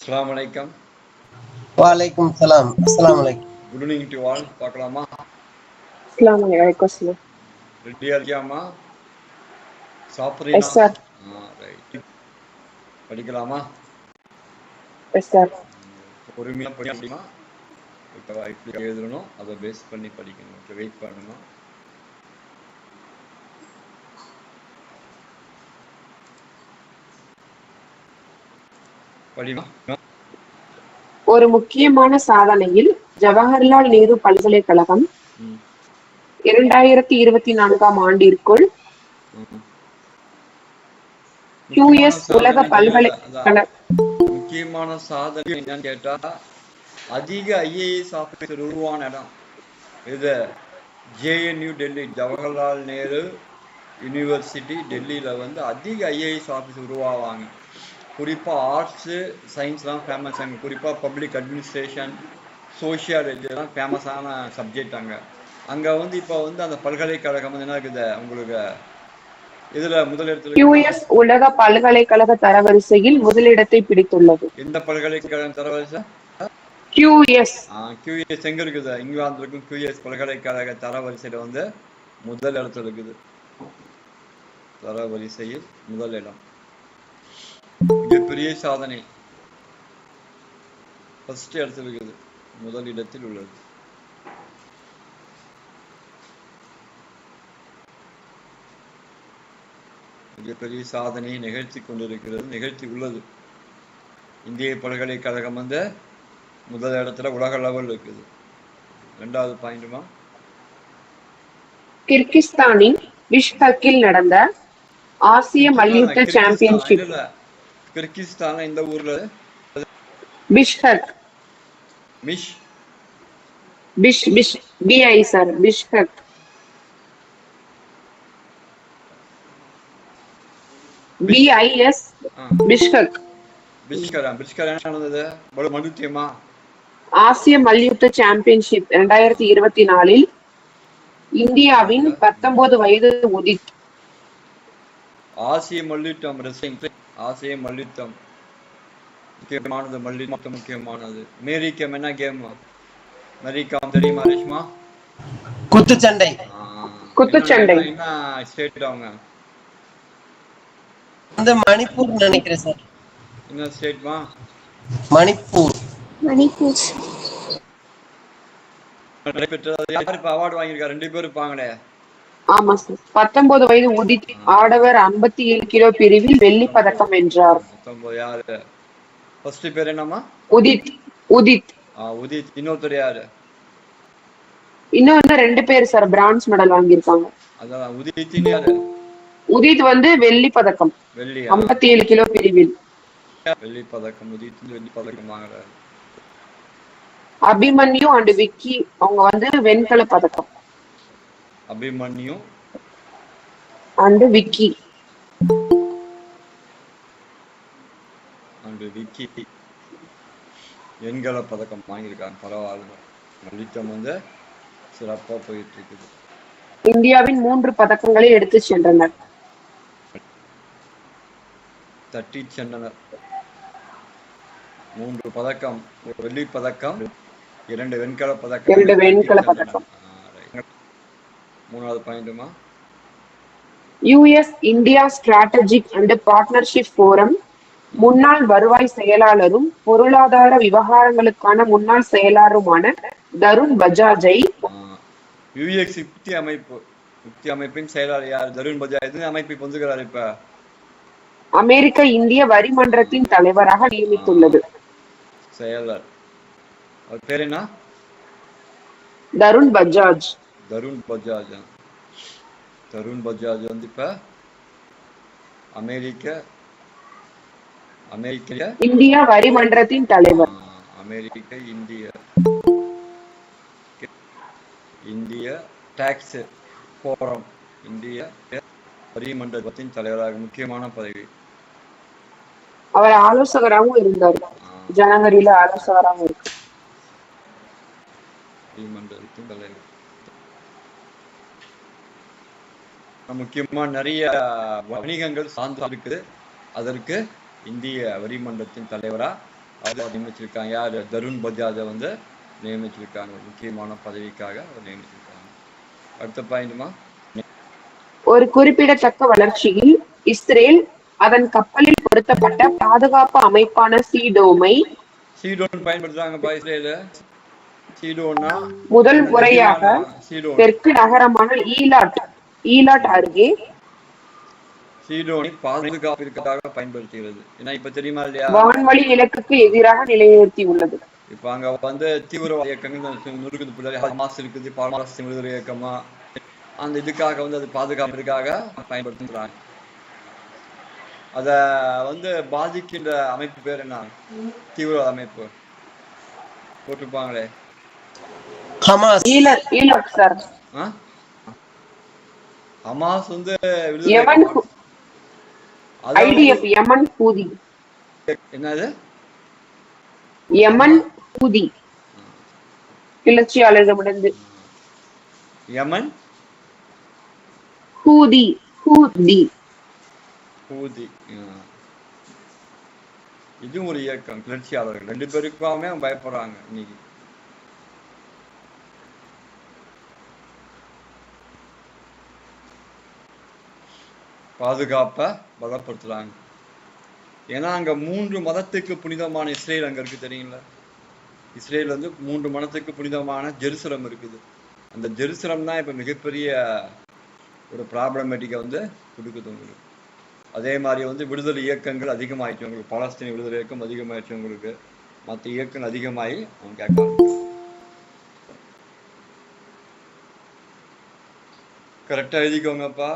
Assalamu alaikum. Walaikum salam. Assalamu alaikum. Good evening to all. பார்க்கலாமா? Assalamu alaikum. ரெடியா இருக்கியாமா? சாப்பிட்றீனா? Yes, sir. Right. படிக்கலாமா? Yes, sir. பொறுமையாக படிக்க முடியுமா? ஓகேவா? இப்படி எழுதணும், அதை பேஸ் பண்ணி படிக்கணும். ஓகே, வெயிட் பண்ணணும். படிமா. ஒரு முக்கியமான சாதனையில் ஜவஹர்லால் நேரு பல்கலைக்கழகம் 2024 ஆண்டிற்குள் QS உலக பல்கலைக்கழக முக்கியமான சாதனை என்னன்னு கேட்டா, அதிக IAS ஆபீசர் உருவான இடம் இது JNU டெல்லி, ஜவஹர்லால் நேரு யூனிவர்சிட்டி டெல்லியில வந்து அதிக IAS ஆபீஸ் உருவாவாங்க. குறிப்பாக ஆர்ட்ஸு சயின்ஸ்லாம் ஃபேமஸ். அங்கே குறிப்பாக பப்ளிக் அட்மினிஸ்ட்ரேஷன், சோஷியாலஜி எல்லாம் ஃபேமஸான சப்ஜெக்ட் அங்கே வந்து இப்போ வந்து அந்த பல்கலைக்கழகம் வந்து என்ன இருக்குது உங்களுக்கு இதில் முதலிடத்தில் QS உலக பல்கலைக்கழக தரவரிசையில் முதலிடத்தை பிடித்துள்ளது. எந்த பல்கலைக்கழகம் தரவரிசை? QS எங்கே இருக்குது? இங்கிலாந்து இருக்கும். QS பல்கலைக்கழக தரவரிசையில் வந்து முதல் இடத்துல இருக்குது. தரவரிசையில் முதல் இடம். மிகப்பெரிய சாதனை. ஃபர்ஸ்ட் இடத்தில் இருக்குது, முதல் இடத்தில் உள்ளது. மிகப்பெரிய சாதனையை நிகழ்த்தி கொண்டிருக்கிறது, நிகழ்த்தி உள்ளது. இந்திய பல்கலைக்கழகம் வந்து முதல் இடத்துல உலக லெவல் இருக்குது. ரெண்டாவது பாயிண்ட்மா, கிர்கிஸ்தானின் பிஷ்கெக்கில் நடந்த ஆசிய மல்யுத்த சாம்பியன்ஷிப். கிர்கிஸ்தான் இந்த ஊர்ல Bishkek. BI sir, Bishkek. BIS Bishkek. Bishkek என்ன நடந்தது? மல்யுத்தமா? ஆசிய மல்யுத்த சாம்பியன்ஷிப் 2024 இந்தியாவின் 19 வயது உதித். ஆசிய மல்யுத்தம் ஆசிய மல்யுத்தம் முக்கியமானது. மல்யுத்தம் முக்கியமானது. மேரிக்கம் என்ன கேம்? மேரிக்கம் தெரியுமா ரேஷ்மா? குத்துச்சண்டை. குத்துச்சண்டை. என்ன ஸ்டேட் அவங்க? அந்த மணிப்பூர் நினைக்கிறேன் சார். என்ன ஸ்டேட்மா? மணிப்பூர். யார் இப்ப அவார்டு வாங்கியிருக்கா? 2 பேர் இருப்பாங்களே. ஆமா சார். 19 வயது உதித் ஆடவர் 57 கிலோ பிரிவில் வெள்ளி பதக்கம் வென்றார். 19 யாரு? ஃபர்ஸ்ட் பேர் என்னமா? உதித். உதித். இன்னொருத்தர் யாரு? இன்னும் 2 பேர் சார் பிரான்ஸ் மெடல் வாங்கியிருக்காங்க. அதான் உதித் யாரு? உதித் வந்து வெள்ளி பதக்கம். வெள்ளி 57 கிலோ பிரிவில் வெள்ளி பதக்கம். உதித் வெள்ளி பதக்கம் வாங்குறாரு. அபிமன்யு அண்ட் விக்கி அவங்க வந்து வெண்கல பதக்கம். அபிமன்யு அண்ட் விக்கி வெண்கல பதக்கம் வாங்கியிருக்காங்க. பரவாயில்ல. மல்யுத்தம் வந்து சிறப்பா போயிட்டு இருக்குது. இந்தியாவின் 3 பதக்கங்களை எடுத்து சென்றனர். தட்டி சென்றனர். 3 பதக்கம், ஒரு வெள்ளி பதக்கம், 2 வெண்கல பதக்கம். மூணாவது பாயிண்ட்மா, US India strategic and partnership forum முன்னாள் வருவாய் செயலாளரும் பொருளாதார விவகாரங்களுக்கான முன்னாள் செயலாளருமான தருண் பஜாஜை UX யுக்தி அமைப்பின் செயலாளர் யார்? தருண் பஜாஜ். எது அமைப்பை பொந்துகிறார்? இப்ப அமெரிக்க இந்திய வரி மன்றத்தின் தலைவராக நியமித்துள்ளது. செயலர் அவர் பேர் என்ன? தருண் பஜாஜ். தருண் பஜாஜ் வந்து இப்ப அமெரிக்க இந்திய வரி மன்றத்தின் தலைவர். அமெரிக்க இந்திய டாக்ஸ் ஃபோரம், இந்திய வரி மன்றத்தின் தலைவராக முக்கியமான பதவி. அவர் ஆலோசகராகவும் இருந்தார். ஜனவரியில ஆலோசகராகவும் இருக்கு. முக்கியமா நிறைய வணிகங்கள் சார்ந்து இருக்குது. அதற்கு இந்திய வரி மன்றத்தின் தலைவரா அதை நியமிச்சிருக்காங்க. யார்? தருண் பஜாஜை வந்து நியமிச்சிருக்காங்க. முக்கியமான பதவிக்காக அவர் நியமிச்சிருக்காங்க. அடுத்த பாயிண்ட்மா. ஒரு குறிப்பிடத்தக்க வளர்ச்சியில் இஸ்ரேல் அதன் கப்பலில் பொருத்தப்பட்ட பாதுகாப்பு அமைப்பான சீடோமை சீடோன் பயன்படுத்துறாங்கப்பா இஸ்ரேல. சீடோன்னா முதல் என்ன முறையாக முக்கியமான சீடோன் தெற்கு நகரமான ஈலாட் அருகே சீடோனை பாதுகாப்பிற்காக பயன்படுத்துகிறது. ஏன்னா இப்ப தெரியுமா இல்லையா, வான்வழி இலக்குக்கு எதிராக நிலைநிறுத்தியுள்ளது. இப்ப அங்க வந்து தீவிரவாத இயக்கங்கள் நொறுக்குது பிள்ளை, ஹமாஸ் இருக்குது, பாலஸ்தீன விடுதலை இயக்கமா, அந்த இதுக்காக வந்து அது பாதுகாப்பிற்காக பயன்படுத்துறாங்க. அத வந்து பாதிக்கின்ற அமைப்பு பேர் என்ன? தீவிரவாத அமைப்பு போட்டிருப்பாங்களே. ஹமாஸ். Eilat sir. ஹமாஸ் வந்து யமன் ஐடிஎஃப் யமன் ஹூதி. என்னது? யமன் ஹூதி கிளர்ச்சியாளர்களிடமிருந்து. யமன் ஹூதி ஹூதி ஹூதி இதுவும் ஒரு இயக்கம், கிளர்ச்சியாளர்கள். ரெண்டு பேருக்குமே பயப்படுறாங்க இன்னைக்கு. பாதுகாப்பை பலப்படுத்துறாங்க. ஏன்னா அங்க 3 மதத்துக்கு புனிதமான இஸ்ரேல் அங்க இருக்கு, தெரியுங்களா? இஸ்ரேல் வந்து 3 மதத்துக்கு புனிதமான ஜெருசலம் இருக்குது. அந்த ஜெருசலம் தான் இப்ப மிகப்பெரிய ஒரு ப்ராப்ளமேட்டிக்கை வந்து கொடுக்குது உங்களுக்கு. அதே மாதிரி வந்து விடுதலை இயக்கங்கள் அதிகமாயிடுச்சு உங்களுக்கு. பாலஸ்தீன விடுதலை இயக்கம் அதிகமாயிடுச்சு உங்களுக்கு. மற்ற இயக்கங்கள் அதிகமாகி அவங்க கேட்க கரெக்டா எழுதிக்கோங்கப்பா.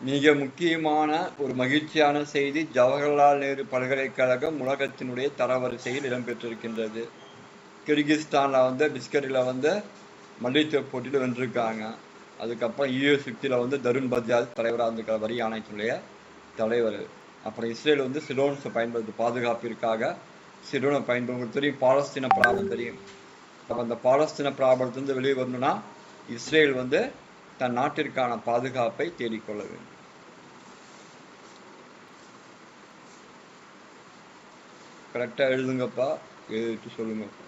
மிக முக்கியமான ஒரு மகிழ்ச்சியான செய்தி, ஜவஹர்லால் நேரு பல்கலைக்கழகம் உலகத்தினுடைய தரவரிசையில் இடம்பெற்றிருக்கின்றது. கிர்கிஸ்தான்ல வந்து பிஸ்கரில் வந்து மல்யுத்த போட்டியில் வென்றிருக்காங்க. அதுக்கப்புறம் US-50 வந்து தருண் பஜாஜ் தலைவராக இருந்திருக்கிற வரி ஆணையத்தினுடைய தலைவர். அப்புறம் இஸ்ரேல் வந்து சிடோன்ஸை பயன்படுத்து பாதுகாப்பிற்காக சிடோனை பயன்படுத்த தெரியும். பாலஸ்தீன ப்ராப்ளம் தெரியும். அப்போ அந்த பாலஸ்தீன ப்ராப்ளத்திலிருந்து வெளியே வரணும்னா இஸ்ரேல் வந்து தன் நாட்டிற்கான பாதுகாப்பை தேடிக்கொள்ள வேண்டும். கரெக்டா எழுதுங்கப்பா, எழுதிட்டு சொல்லுங்கப்பா.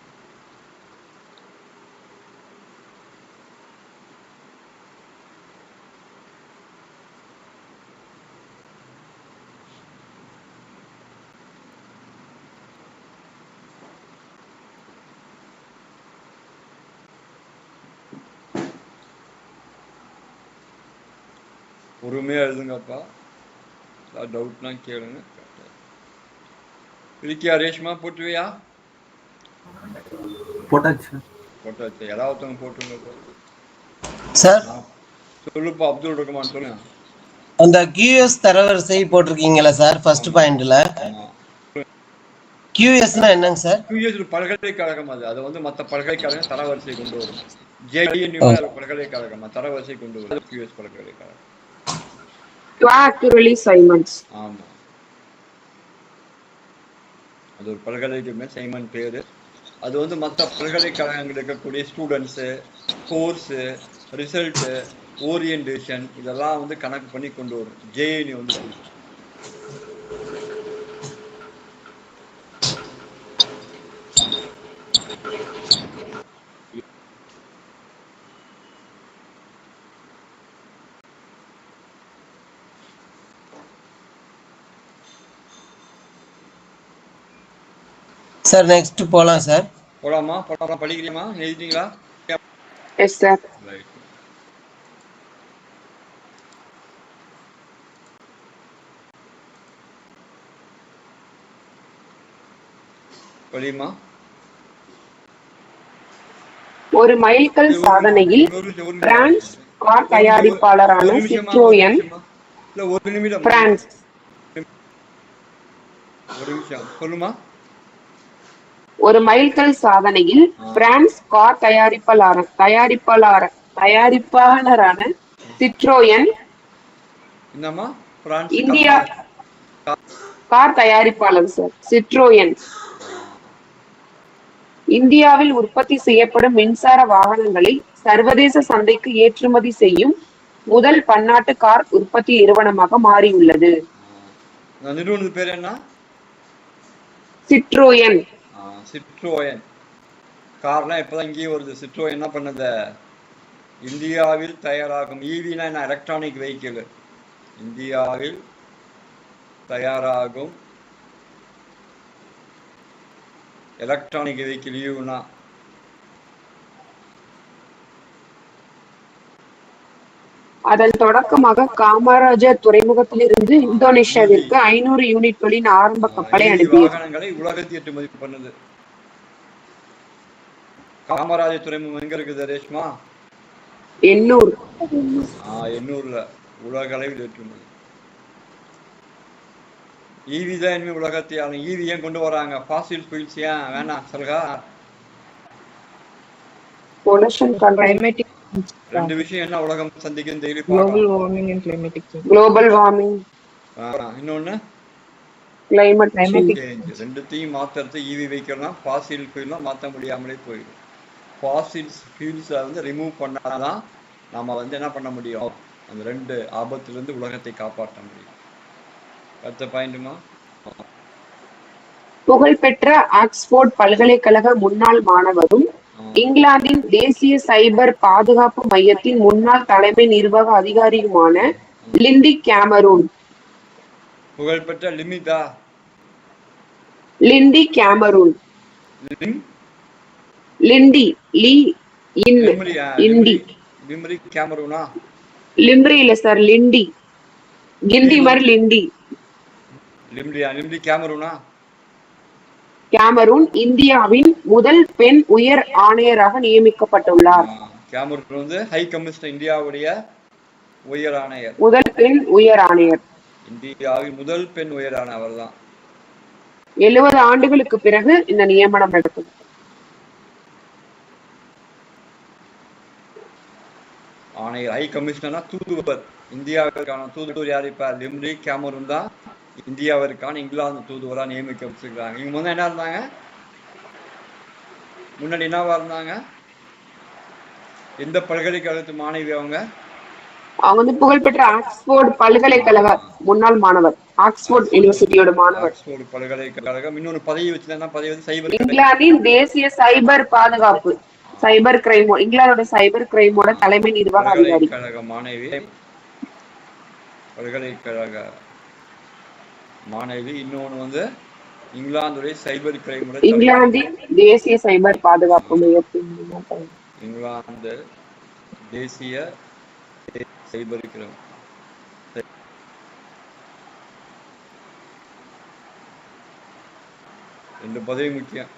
பொறுமையா எழுதுங்கப்பா. டவுட்னா கேளுங்க. இருக்கியா ரேஷ்மா? போட்டுவியா? போட்டாச்சு. யாராவது ஒருத்தவங்க போட்டுருங்கப்பா. சார் சொல்லுப்பா அப்துல் ரஹ்மான், சொல்லுங்க. அந்த QS தரவரிசை போட்டிருக்கீங்களா சார் ஃபர்ஸ்ட் பாயிண்ட்ல? QSனா என்னங்க சார்? QS ஒரு பல்கலைக்கழகம். அது வந்து மற்ற பல்கலைக்கழகம் தரவரிசை கொண்டு வரும். JNU பல்கலைக்கழகம் தரவரிசை கொண்டு வரும். QS பல்கலைக்கழகம். ஆமா, அது ஒரு பல்கலைக்கழகம், சைமன் பேரு. அது வந்து மற்ற பல்கலைக்கழகங்கள் இருக்கக்கூடிய ஸ்டூடெண்ட்ஸு, கோர்ஸு, ரிசல்ட்டு, ஓரியன்டேஷன் இதெல்லாம் வந்து கணக்கு பண்ணி கொண்டு வரும். JNU வந்து சார் நெக்ஸ்ட் போலாம் சார். போலாமா? படிக்கிறீமா? எழுதிட்டீங்களா? Yes sir. ரைட். படிமா. ஒரு மைல்கல் சாதனையில் பிரான்ஸ் கார் தயாரிப்பாளரான சிட்ரோயன் பிரான்ஸ் சொல்லுமா. ஒரு மைல்கல் சாதனையில் பிரான்ஸ் கார் தயாரிப்பாளரான சிட்ரோயன் என்னமா? இந்தியா கார் தயாரிப்பாளர் சார் சிட்ரோயன் இந்தியாவில் உற்பத்தி செய்யப்படும் மின்சார வாகனங்களை சர்வதேச சந்தைக்கு ஏற்றுமதி செய்யும் முதல் பன்னாட்டு கார் உற்பத்தி நிறுவனமாக மாறியுள்ளது. நிறுவனத்து பேர் என்ன? சிட்ரோயன். சிட்ரோயன் கார்லாம் இப்பதான் இங்கேயும் வருது. சிட்ரோயன் என்ன பண்ணுது, இந்தியாவில் தயாராகும் ஈவினா என்ன, எலக்ட்ரானிக் வெஹிக்கிள், இந்தியாவில் தயாராகும் எலக்ட்ரானிக் வெஹிக்கிள் ஈவுனா அதன் தொடக்கமாக காமராஜர் துறைமுகத்திலிருந்து இந்தோனேஷியாவிற்கு 500 யூனிட்களின் ஆரம்ப கப்பலை அனுப்பியது. வாகனங்களை உலகத்தை ஏற்றுமதி பண்ணுது. காமராஜர் துறைமுகம் எங்க இருக்குது ரேஷ்மா? எண்ணூர். எண்ணூர்ல உலக அளவில் ஏற்றுமதி. ஈவி தான் இனிமே உலகத்தை ஆளும். ஈவி ஏன் கொண்டு வராங்க? ஃபாசில் ஃபியூல்ஸ் ஏன் வேணாம் சொல்லுங்க. ரெண்டு விஷயம் என்ன உலகம் சந்திக்கும் daily global warming and climatic change. Global warming, இன்னொன்னு கிளைமேட் சேஞ்ச். ரெண்டுத்தையும் மாத்துறது ஈவி வெஹிக்கிள்லாம் ஃபாசில் ஃபியூல்லாம் மாற்ற முடியாமலே போயிடும். ஃபாசில் ஃபியூல்ஸை வந்து ரிமூவ் பண்ணாதான் நம்ம வந்து என்ன பண்ண முடியும், அந்த ரெண்டு ஆபத்திலிருந்து உலகத்தை காப்பாற்ற முடியும். அடுத்த பாயிண்ட்டுமா, புகழ்பெற்ற ஆக்ஸ்போர்ட் பல்கலைக்கழக முன்னாள் மாணவரும் இங்கிலாந்தின் தேசிய சைபர் பாதுகாப்பு மையத்தின் முன்னாள் தலைமை நிர்வாக அதிகாரியுமான லிண்டி கேமரூன். புகழ்பெற்ற லிமிதா லிண்டி கேமரூன். லிண்டி லீ இன் இண்டி லிம்ரி கேமரூனா? லிம்ரி இல்ல சார், லிண்டி. கிண்டி மாதிரி லிண்டி. லிம்ரி கேமரூனா? கேமரூன் இந்தியாவின் முதல் பெண் உயர் ஆணையராக நியமிக்கப்பட்டுள்ளார். கேமரூன் வந்து ஹை கமிஷனர், இந்தியாவுடைய உயர் ஆணையர், முதல் பெண் உயர் ஆணையர். இந்தியாவின் முதல் பெண் உயர் ஆணையர் அவர்தான். 70 ஆண்டுகளுக்கு பிறகு இந்த நியமனம் நடக்கும். ஆணையர் ஹை கமிஷனர்னா தூதுவர். இந்தியாவிற்கான தூதுவர் யார்? இப்ப லிம்ரி கேமரூன் தான் இந்தியாவிற்கான இங்கிலாந்து தூதுவரா நியமிக்கப்பட்டிருக்காங்க. இவங்க முன்னாடி என்ன இருந்தாங்க? முன்னாடி என்னவா இருந்தாங்க? எந்த பல்கலைக்கழகத்து மாணவி அவங்க? அவங்க வந்து புகழ்பெற்ற ஆக்ஸ்போர்ட் பல்கலைக்கழக முன்னாள் மாணவர், ஆக்ஸ்போர்ட் யூனிவர்சிட்டியோட மாணவர். ஆக்ஸ்போர்ட் பல்கலைக்கழகம். இன்னொரு பதவி வச்சுதான் பதவி வந்து சைபர், இங்கிலாந்தின் தேசிய சைபர் பாதுகாப்பு, சைபர் கிரைம், இங்கிலாந்தோட சைபர் கிரைமோட தலைமை நிர்வாக அதிகாரி. பல்கலைக்கழக மாணவி, பல்கலைக்கழக மாணவி. இன்னொன்னு வந்து இங்கிலாந்துடைய சைபர் கிரைம், இங்கிலாந்தின் தேசிய சைபர் பாதுகாப்பு மையத்தின் இங்கிலாந்து தேசிய சைபர் கிரைம். ரெண்டு பதவி முக்கியம்.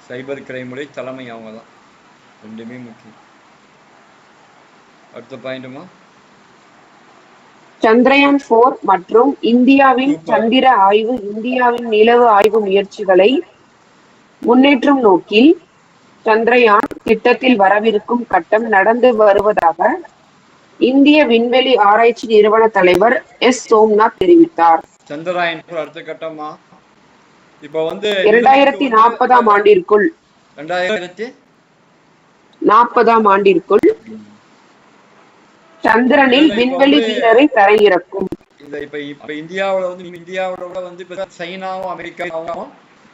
சைபர் கிரைமுடைய தலைமை அவங்க தான். ரெண்டுமே முக்கியம். அடுத்த பாயிண்ட்டுமா, சந்திரயான் 4 மற்றும் இந்தியாவின் சந்திர ஆய்வு, இந்தியாவின் நிலவு ஆய்வு முயற்சிகளை முன்னேற்றும் நோக்கில் சந்திரயான் திட்டத்தில் வரவிருக்கும் கட்டம் நடந்து வருவதாக இந்திய விண்வெளி ஆராய்ச்சி நிறுவன தலைவர் எஸ் சோம்நாத் தெரிவித்தார். சந்திரயான் அடுத்த கட்டமா இப்ப வந்து 2040ஆம் ஆண்டிற்குள் 2040ஆம் ஆண்டிற்குள் சந்திரனில் விண்வெளி வீரரை தரையிறக்கும். இப்ப இந்தியாவோட வந்து இப்ப சைனாவும் அமெரிக்காவும்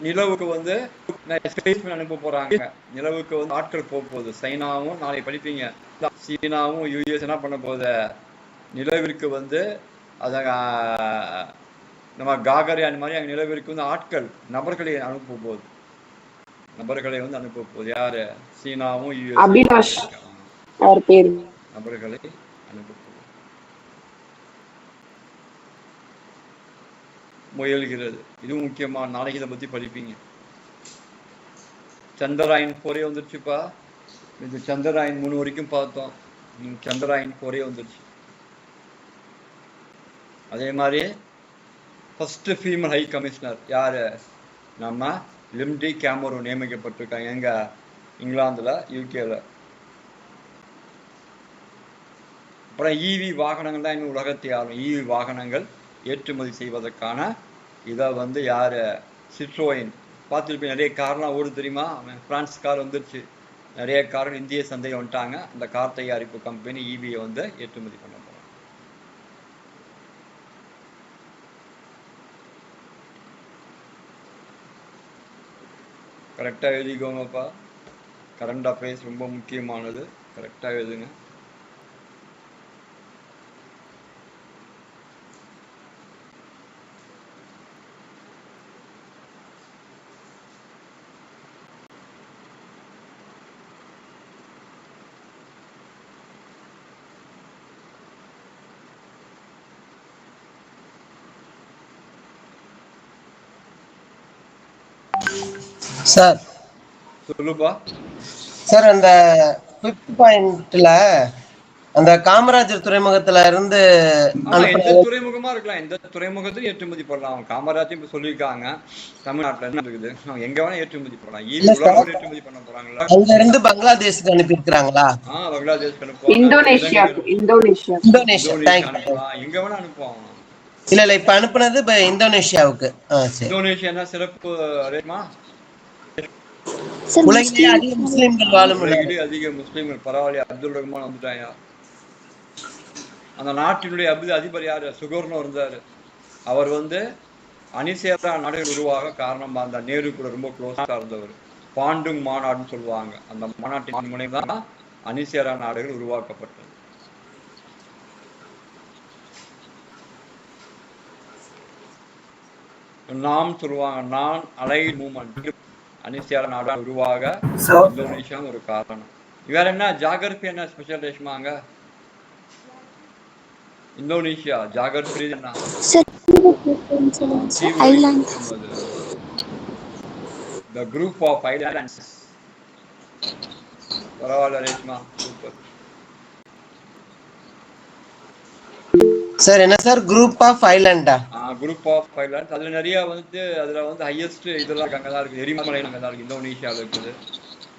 நிலவுக்கு வந்து அனுப்ப போறாங்க. நிலவுக்கு வந்து ஆட்கள் போக போகுது. சைனாவும் நாளை படிப்பீங்க, சீனாவும் யுஎஸ் என்ன பண்ண போகுது, நிலவிற்கு வந்து அத நம்ம காகர்யான் மாதிரி அங்க நிலவிற்கு வந்து ஆட்கள் நபர்களை அனுப்ப போகுது. யாரு? சீனாவும் யுஎஸ் அபிலாஷ் அவர் பேர் நபர்களை அனுப்ப முயல்கிறது. இதுவும் முக்கியமா, நாளைக்கு இதை பத்தி படிப்பீங்க. சந்திரயான் 4 வந்துருச்சுப்பா. இது சந்திரயான் 3 வரைக்கும் பார்த்தோம். சந்திரயான் 4 வந்துருச்சு. அதே மாதிரி ஃபர்ஸ்ட் ஃபீமேல் ஹை கமிஷனர் யாரு? நம்ம லிண்டி கேமரூன் நியமிக்கப்பட்டிருக்காங்க. எங்க? இங்கிலாந்துல, யூகேல. அப்புறம் ஈவி வாகனங்கள் தான் இன்னும் உலகத்தை ஆளும். ஈவி வாகனங்கள் ஏற்றுமதி செய்வதற்கான இதை வந்து யாரு? சிட்ரோயின். பார்த்துருப்பீங்க, நிறைய கார்லாம் ஓடு தெரியுமா? பிரான்ஸ் கார் வந்துருச்சு. நிறைய கார்கள் இந்திய சந்தை வந்துட்டாங்க. அந்த கார் தயாரிப்பு கம்பெனி ஈவியை வந்து ஏற்றுமதி பண்ண போறாங்க. கரெக்டாக எழுதிக்கோங்கப்பா. கரண்ட் அஃபேர்ஸ் ரொம்ப முக்கியமானது, கரெக்டாக எழுதுங்க. சார் சொல்லுப்பா. சார் அந்த 5th பாயிண்ட்ல அந்த காமராஜர் துறைமுகத்துல இருந்து ஆமா, எந்த அனுப்புன துறைமுகமா இருக்கலாம், எந்த துறைமுகத்திலும் ஏற்றுமதி பண்ணலாம். காமராஜர் இப்ப சொல்லியிருக்காங்க தமிழ்நாட்டுல என்ன இருக்குது, எங்க வேணா ஏற்றுமதி பண்ணலாம். இல்ல சார், உலகம் ஏற்றுமதி பண்ண போறாங்களா? அங்க இருந்து பங்களாதேஷ்க்கு அனுப்பி இருக்கிறாங்களா? பங்களாதேஷ்க்கு அனுப்புவாங்க, இந்தோனேஷியாக்கு இந்தோனேஷியா. Indonesia thank you. அனுப்பலாம், எங்க வேணா அனுப்புவாங்க. இல்ல இப்ப அனுப்புனது இந்தோனேஷியாவுக்கு. சரி. இந்தோனேஷியா சிறப்பு ரேட்மா. உலகிலேயே அதிக முஸ்லிம்கள் வாழும் நாடு. உலகிலேயே அதிக முஸ்லிம்கள். பரவாயில்லையா, அப்துல் ரஹ்மான் வந்துட்டாயா. அந்த நாட்டினுடைய அதிபர் யாரு, சுகர்னு இருந்தாரு. அவர் அணிசேரா நாடுகள் உருவாக காரணமா அந்த நேரு கூட ரொம்ப க்ளோஸா இருந்தவர். பாண்டுங் மாநாடுன்னு சொல்லுவாங்க. அந்த மாநாட்டின் மூலம் தான் அணிசேரா நாடுகள் உருவாக்கப்பட்டது. நாம் சொல்லுவாங்க, நான் அலைட் மூவ்மெண்ட். அணிசேரா நாடு உருவாக இந்தோனேஷியா ஒரு காரணம். வேற என்ன ஜாகிரபி, என்ன ஸ்பெஷல் ரேஷ்மாங்க இந்தோனேஷியா ஜாகிரபி என்ன? The group of islands. பரவாயில்ல ரேஷ்மா, சூப்பர். சார் என்ன சார், குரூப் ஆஃப் ஐலாண்டா? Group of islands. அதுல நிறைய அதுல ஹையஸ்ட் இதெல்லாம் அங்கதான் இருக்கு. எரிமலை அங்கதான் இருக்கு. இந்தோனேஷியாவில் இருக்குது,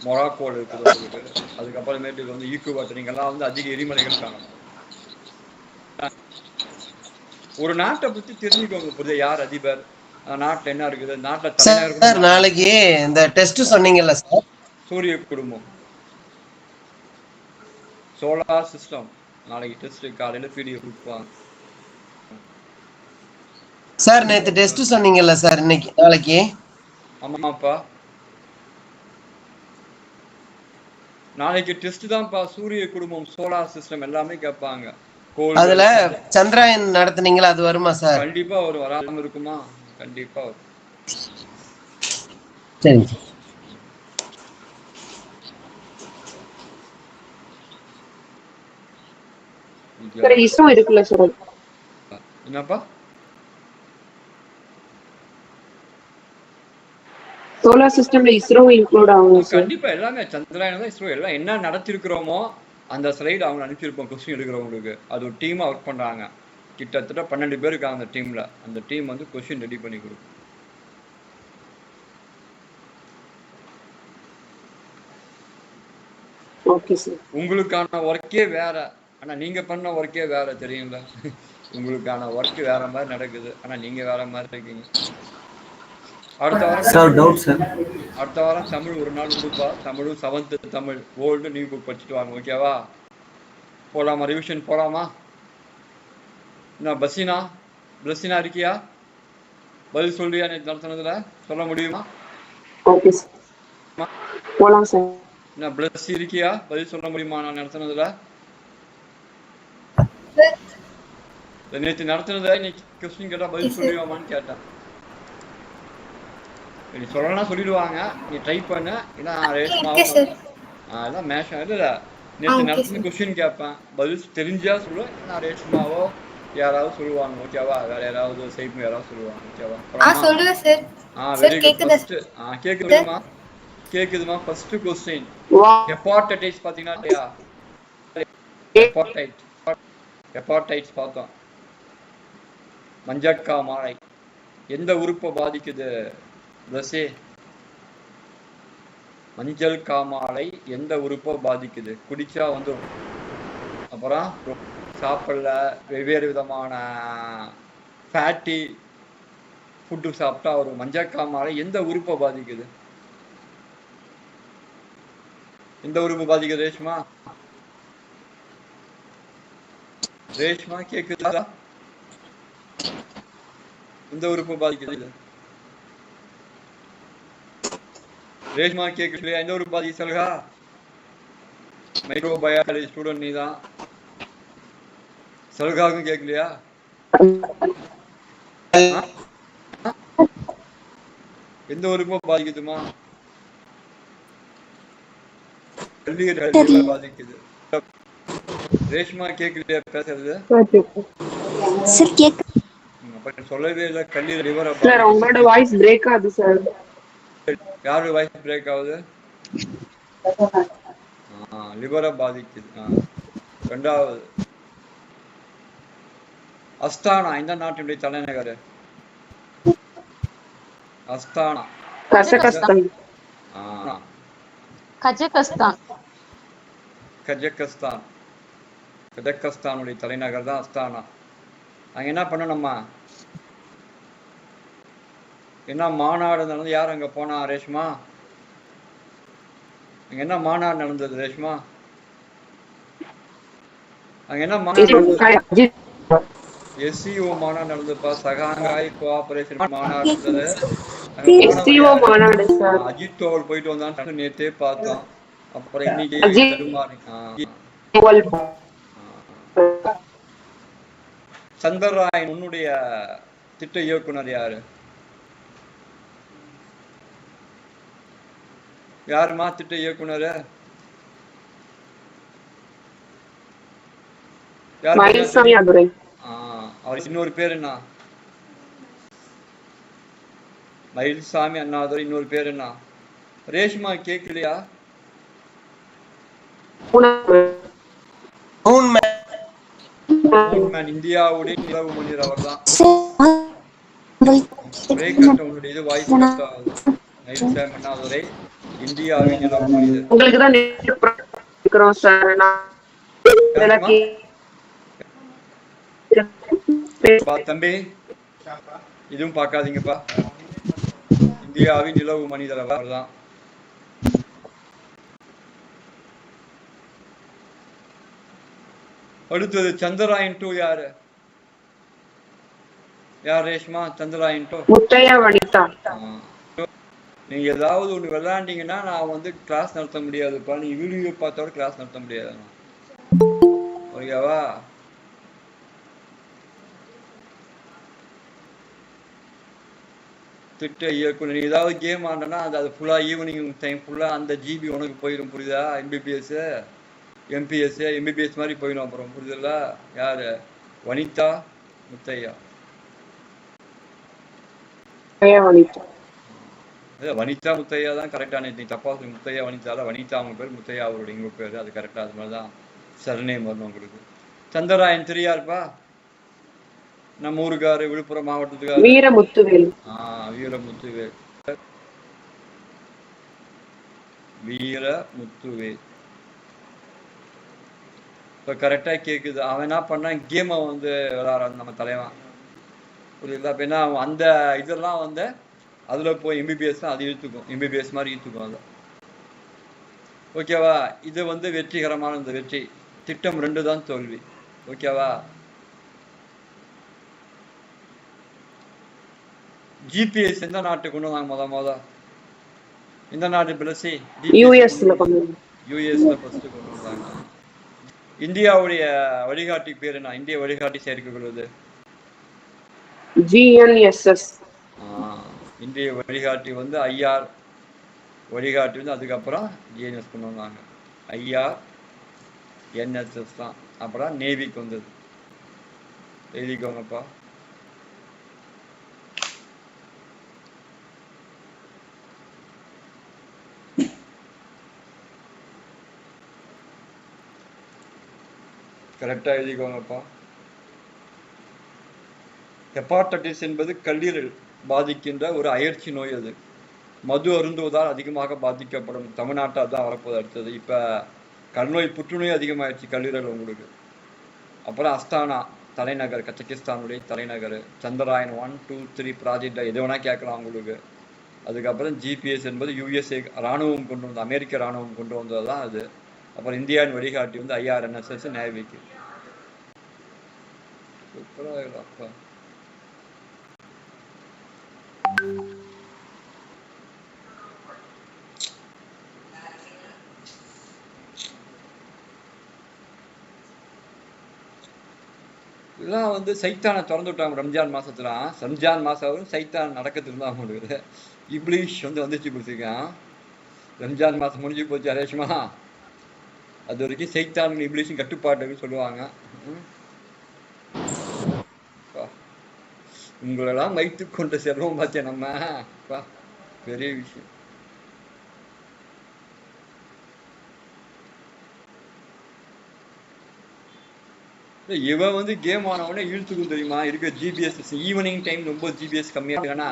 மொராக்கோல இருக்குது உங்களுக்கு. அதுக்கப்புறமேட்டு ஈக்குவேட்டர் இங்கெல்லாம் அதிக எரிமலைகள் காணலாம். ஒரு நாட்டை பத்தி தெரிஞ்சுக்கோங்க. புரியுது, யார் அதிபர், நாட்டுல என்ன இருக்குது, நாட்டுல தலைநகர். நாளைக்கு இந்த டெஸ்ட் சொன்னீங்கல்ல சார், சூரிய குடும்பம், சோலார் சிஸ்டம். நாளைக்கு டெஸ்ட் காலையில பிடிஎஃப் கொடுப்பாங்க சார். நேத்து டெஸ்ட் சொன்னீங்கல்ல சார், இன்னைக்கு நாளைக்கு? ஆமாப்பா, நாளைக்கு டெஸ்ட் தான்ப்பா. சூரிய குடும்பம், சோலார் சிஸ்டம் எல்லாமே கேட்பாங்க. அதுல சந்திராயன் நடத்துனீங்களா, அது வருமா சார்? கண்டிப்பா வரும், வராம இருக்குமா? கண்டிப்பா வரும். சரி. இஸ்ரோ இருக்குல்ல சார், என்னப்பா? சோலார் சிஸ்டம்ல இஸ்ரோ இன்க்ளூட் ஆகும் சார். கண்டிப்பா எல்லாமே சந்திராயன் தான், இஸ்ரோ எல்லாம் என்ன நடத்திருக்கிறோமோ அந்த ஸ்லைடு அவங்க அனுப்பிச்சிருப்போம். கொஸ்டின் எடுக்கிறவங்களுக்கு அது ஒரு டீமா ஒர்க் பண்றாங்க. கிட்டத்தட்ட 12 பேர் இருக்காங்க அந்த டீம்ல. அந்த டீம் கொஸ்டின் ரெடி பண்ணி கொடுக்கும். Okay sir. உங்களுக்கான ஒர்க்கே வேற, ஆனா நீங்க பண்ண ஒர்க்கே வேற, தெரியுங்களா? உங்களுக்கான ஒர்க் வேற மாதிரி நடக்குது, ஆனா நீங்க வேற மாதிரி இருக்கீங்க. அடுத்த வாரம் தமிழ் ஒரு நாள் கொடுப்பா. தமிழும் 7th Tamil old new book படிச்சுட்டு வாங்க, ஓகேவா? போலாமா, ரிவிஷன் போலாமா? என்ன பிளஸினா இருக்கியா? பதில் சொல்றியா? நேற்று நடத்தினதுல சொல்ல முடியுமா? ஓகே சார், போலாம் சார். என்ன பிளஸ் இருக்கியா? பதில் சொல்ல முடியுமா நான் நடத்தினதுல? நேற்று நடத்தினத இன்னைக்கு கொஸ்டின் கேட்டா பதில் சொல்லுவாமான்னு கேட்டேன். நீ சொல்லலாம் சொல்லிடுவாங்க, நீ ட்ரை பண்ண. ஏன்னா அதெல்லாம் மேஷம் இல்லை. நேற்று நடத்தின கொஸ்டின் கேட்பேன், பதில் தெரிஞ்சா சொல்லு. நான் ரேஷ்மாவோ யாராவது சொல்லுவாங்க, ஓகேவா? வேற யாராவது சைட் யாராவது சொல்லுவாங்க, ஓகேவா? சொல்லுவேன் சார். Very good. கேக்குதுமா? ஃபர்ஸ்ட் கொஸ்டின் ஹெப்பாடைட்டிஸ் பாத்தீங்கன்னா இல்லையா? ஹெப்பாடைட்டிஸ் பார்த்தோம். மஞ்சக்காமாலை எந்த உறுப்பை பாதிக்குது? மஞ்சள் காமாலை எந்த உறுப்பை பாதிக்குது? குடிச்சா வந்துடும். அப்புறம் சாப்பிடல, வெவ்வேறு விதமான ஃபேட்டி ஃபுட்டு சாப்பிட்டா வரும். மஞ்சக்காமாலை எந்த உறுப்பை பாதிக்குது? எந்த உறுப்பு பாதிக்குது ரேஷ்மா கேக்குதா? எந்த உறுப்பு பாதிக்குது? ரேஷ்மா கேட்கலையா? எந்த ஒரு பாதி சொல்கா? மைக்ரோபயாலஜி ஸ்டூடெண்ட் நீ தான். சல்காவுக்கும் கேட்கலையா? எந்த உறுப்பும் பாதிக்குதுமா? கல்லீரல் பாதிக்குது. ரேஷ்மா கேட்கலையா பேசுறது? அப்ப சொல்லவே இல்லை. கல்லீரல் லிவரை சார் உங்களோட வாய்ஸ் பிரேக் ஆகுது சார். யாரு வாய்ஸ் பிரேக் ஆகுது? லிவரை பாதிக்குது. ரெண்டாவது அஸ்தானா இந்த நாட்டினுடைய தலைநகர்? அஸ்தானா கசகஸ்தான். கஜகஸ்தான். கஜகஸ்தான். கஜகஸ்தானுடைய தலைநகர் தான் அஸ்தானா. அங்க என்ன பண்ணணும்மா? என்ன மாநாடு நடந்தது? யார் அங்க போனா ரேஷ்மா? அங்க என்ன மாநாடு நடந்தது ரேஷ்மா? அங்க என்ன மாநாடு? SCO மாநாடு நடந்ததுப்பா. சகாங்காய் கோஆபரேஷன் மாநாடு இருந்தது. அஜித் தோவல் போயிட்டு வந்தான்னு நேத்தே பார்த்தோம். அப்புறம் இன்னைக்கு சந்திரராயன் உன்னுடைய திட்ட இயக்குனர் யாரு? யாருமா திட்ட இயக்குனர்? அவர் இன்னொரு பேர் என்ன? மயில்சாமி அண்ணாதுரை. இன்னொரு பேர் என்ன? ரேஷ்மா கேட்கலையா? இந்தியாவுடைய நிலவு மனிதர் அவர் தான். வாய்ஸ் கட் ஆகுது. மயில்சாமி அண்ணாதுரை இந்தியாவின் நிலவு மனிதர். உங்களுக்கு தான் தம்பி இதுவும் பார்க்காதீங்கப்பா. இந்தியாவின் நிலவு மனிதர் அவர் தான். அடுத்தது சந்திராயன் 2 யாரு? யார் ரேஷ்மா? சந்திராயன் 2 முத்தையா வனிதா. நீங்க ஏதாவது ஒண்ணு விளையாண்டீங்கன்னா நான் வந்து கிளாஸ் நடத்த முடியாதுப்பா. நீ வீடியோ பார்த்தோட கிளாஸ் நடத்த முடியாது. ஓகேவா? திட்ட இயக்குனர். நீ ஏதாவது கேம் ஆண்டனா அது ஃபுல்லா ஈவினிங் டைம் ஃபுல்லா அந்த ஜிபி உனக்கு போயிடும். புரியுதா? MBBS MPS MBBS மாதிரி போயிடும். அப்புறம் புரியுதுல்ல? யாரு? வனிதா முத்தையா. வனிதா முத்தையா தான் கரெக்டான. நீ தப்பா சொல்லி முத்தையா வனிதால. வனிதா அவங்க பேர், முத்தையா அவருடைய இங்க பேரு. அது கரெக்டா. அது மாதிரிதான் சர்நேம் வரணும் உங்களுக்கு. சந்திராயன் 3 யாருப்பா? நம்ம ஊருக்காரு, விழுப்புரம் மாவட்டத்துக்காரு. வீரமுத்துவேல். வீரமுத்துவேல். வீரமுத்துவேல். இப்ப கரெக்டா கேக்குது. அவன் என்ன பண்ணான்? கேமை வந்து விளையாடுறான் நம்ம தலைவன். புரியுதா? அப்ப என்ன அந்த இதெல்லாம் வந்து அதுல போய் MBBS தான் அது இழுத்துக்கும். MBBS மாதிரி இழுத்துக்கும் அது. ஓகேவா? இது வந்து வெற்றிகரமான இந்த வெற்றி. திட்டம் 2 தான் தோல்வி. ஓகேவா? GPS எந்த நாட்டுக்கு கொண்டு வந்தாங்க? முத இந்த நாட்டு பிளஸி யூஎஸ்ல ஃபர்ஸ்ட் கொண்டு வந்தாங்க. இந்தியாவுடைய வழிகாட்டி பேர் என்ன? இந்திய வழிகாட்டி செயற்கைக்கொள்வது GNSS. இந்திய வழிகாட்டி வந்து IR வழிகாட்டி வந்து அதுக்கப்புறம் GNS கொண்டு வந்தாங்க. IR NSS தான். அப்புறம் நேவிக்கு வந்தது. எழுதிக்கோங்கப்பா. கரெக்டா எழுதிக்கோங்கப்பா. ஹெப்பாடைட்டிஸ் என்பது கல்லீரல் பாதிக்கின்ற ஒரு அயற்சி நோய். அது மது அருந்துவதால் அதிகமாக பாதிக்கப்படும். தமிழ்நாட்டில் தான் வரப்போது அடுத்தது. இப்போ கல்நோய், புற்றுநோய் அதிகமாகிடுச்சு கல்லீரல் உங்களுக்கு. அப்புறம் அஸ்தானா தலைநகர், கஜகிஸ்தானுடைய தலைநகர். சந்திராயன் 1, 2, 3 ப்ராஜெக்ட் எது வேணா கேட்கலாம் உங்களுக்கு. அதுக்கப்புறம் GPS என்பது USA இராணுவம் கொண்டு வந்த, அமெரிக்க இராணுவம் கொண்டு வந்தது தான் அது. அப்புறம் இந்தியாவின் வழிகாட்டி வந்து IRNSS நேவிக்கு. அப்பா இதெல்லாம் வந்து சைத்தானை திறந்து விட்டாங்க ரம்ஜான் மாசத்துல. ரம்ஜான் மாசம் சைத்தான் நடக்கத்துக்கு இருந்தா அவங்களுக்கு இப்ளீஷ் வந்துச்சு கொடுத்துருக்கான். ரம்ஜான் மாசம் முடிஞ்சு போச்சு அரேஷ்மா. அது வரைக்கும் சைத்தான் இப்ளீஷும் கட்டுப்பாட்டுன்னு சொல்லுவாங்க. உங்களெல்லாம் வைத்துக் கொண்டு செல்வோம் பார்த்தேன் நம்ம. பெரிய விஷயம். இவன் வந்து கேம் ஆனவனே இழுத்துக்கும் தெரியுமா? இருக்க ஜிபிஎஸ் ஈவினிங் டைம் ரொம்ப ஜிபிஎஸ் கம்மியா இருக்குன்னா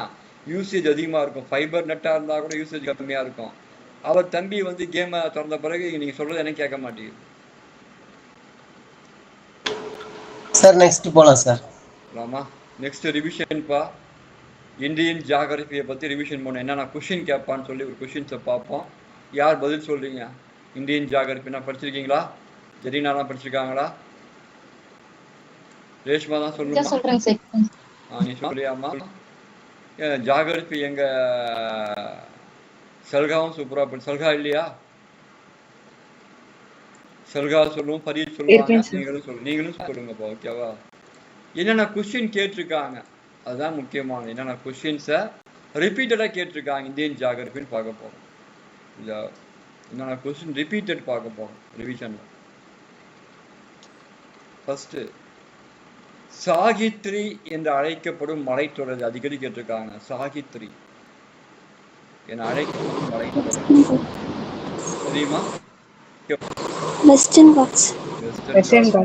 யூசேஜ் அதிகமா இருக்கும். ஃபைபர் நெட்டா இருந்தா கூட யூசேஜ் கம்மியா இருக்கும். அவர் தம்பி வந்து கேமை திறந்த பிறகு நீங்க சொல்றது எனக்கு கேட்க மாட்டேங்குது. சார் நெக்ஸ்ட் போலாம் சார். ஆமா, நெக்ஸ்ட் ரிவிஷன்பா. இந்தியன் ஜியாகிரபியை பத்தி ரிவிஷன் பண்ண என்னென்ன கொஸ்டின் கேட்பான்னு சொல்லி ஒரு கொஸ்டின்ஸை பார்ப்போம். யார் பதில் சொல்றீங்க? இந்தியன் ஜியாகிரபினா படிச்சிருக்கீங்களா? ஜெரீனாலாம் படிச்சிருக்காங்களா? ரேஷ்மா தான் சொல்லுங்க. நீ சொல்றியாமா? ஜியாகிரபி எங்க சல்காவும் சூப்பரா சல்கா இல்லையா? சல்கா சொல்லுவோம், பரீத் சொல்லுவாங்க, நீங்களும் சொல்லுங்கப்பா. ஓகேவா? என்னென்ன கொஸ்டின் கேட்டிருக்காங்க அதுதான் முக்கியமானது. என்னென்ன கொஸ்டின்ஸை ரிப்பீட்டடாக கேட்டிருக்காங்க இந்தியன் ஜியாகிரபின்னு பார்க்க போகிறோம். என்னென்ன கொஸ்டின் ரிப்பீட்டட் பார்க்க போகிறோம் ரிவிஷனில். ஃபர்ஸ்ட், சாகித்ரி என்று அழைக்கப்படும் மலைத்தொடர் அடிக்கடி கேட்டிருக்காங்க. சாகித்ரி என அழைக்கப்படும் மலைத்தொடர் தெரியுமா? Western ghats.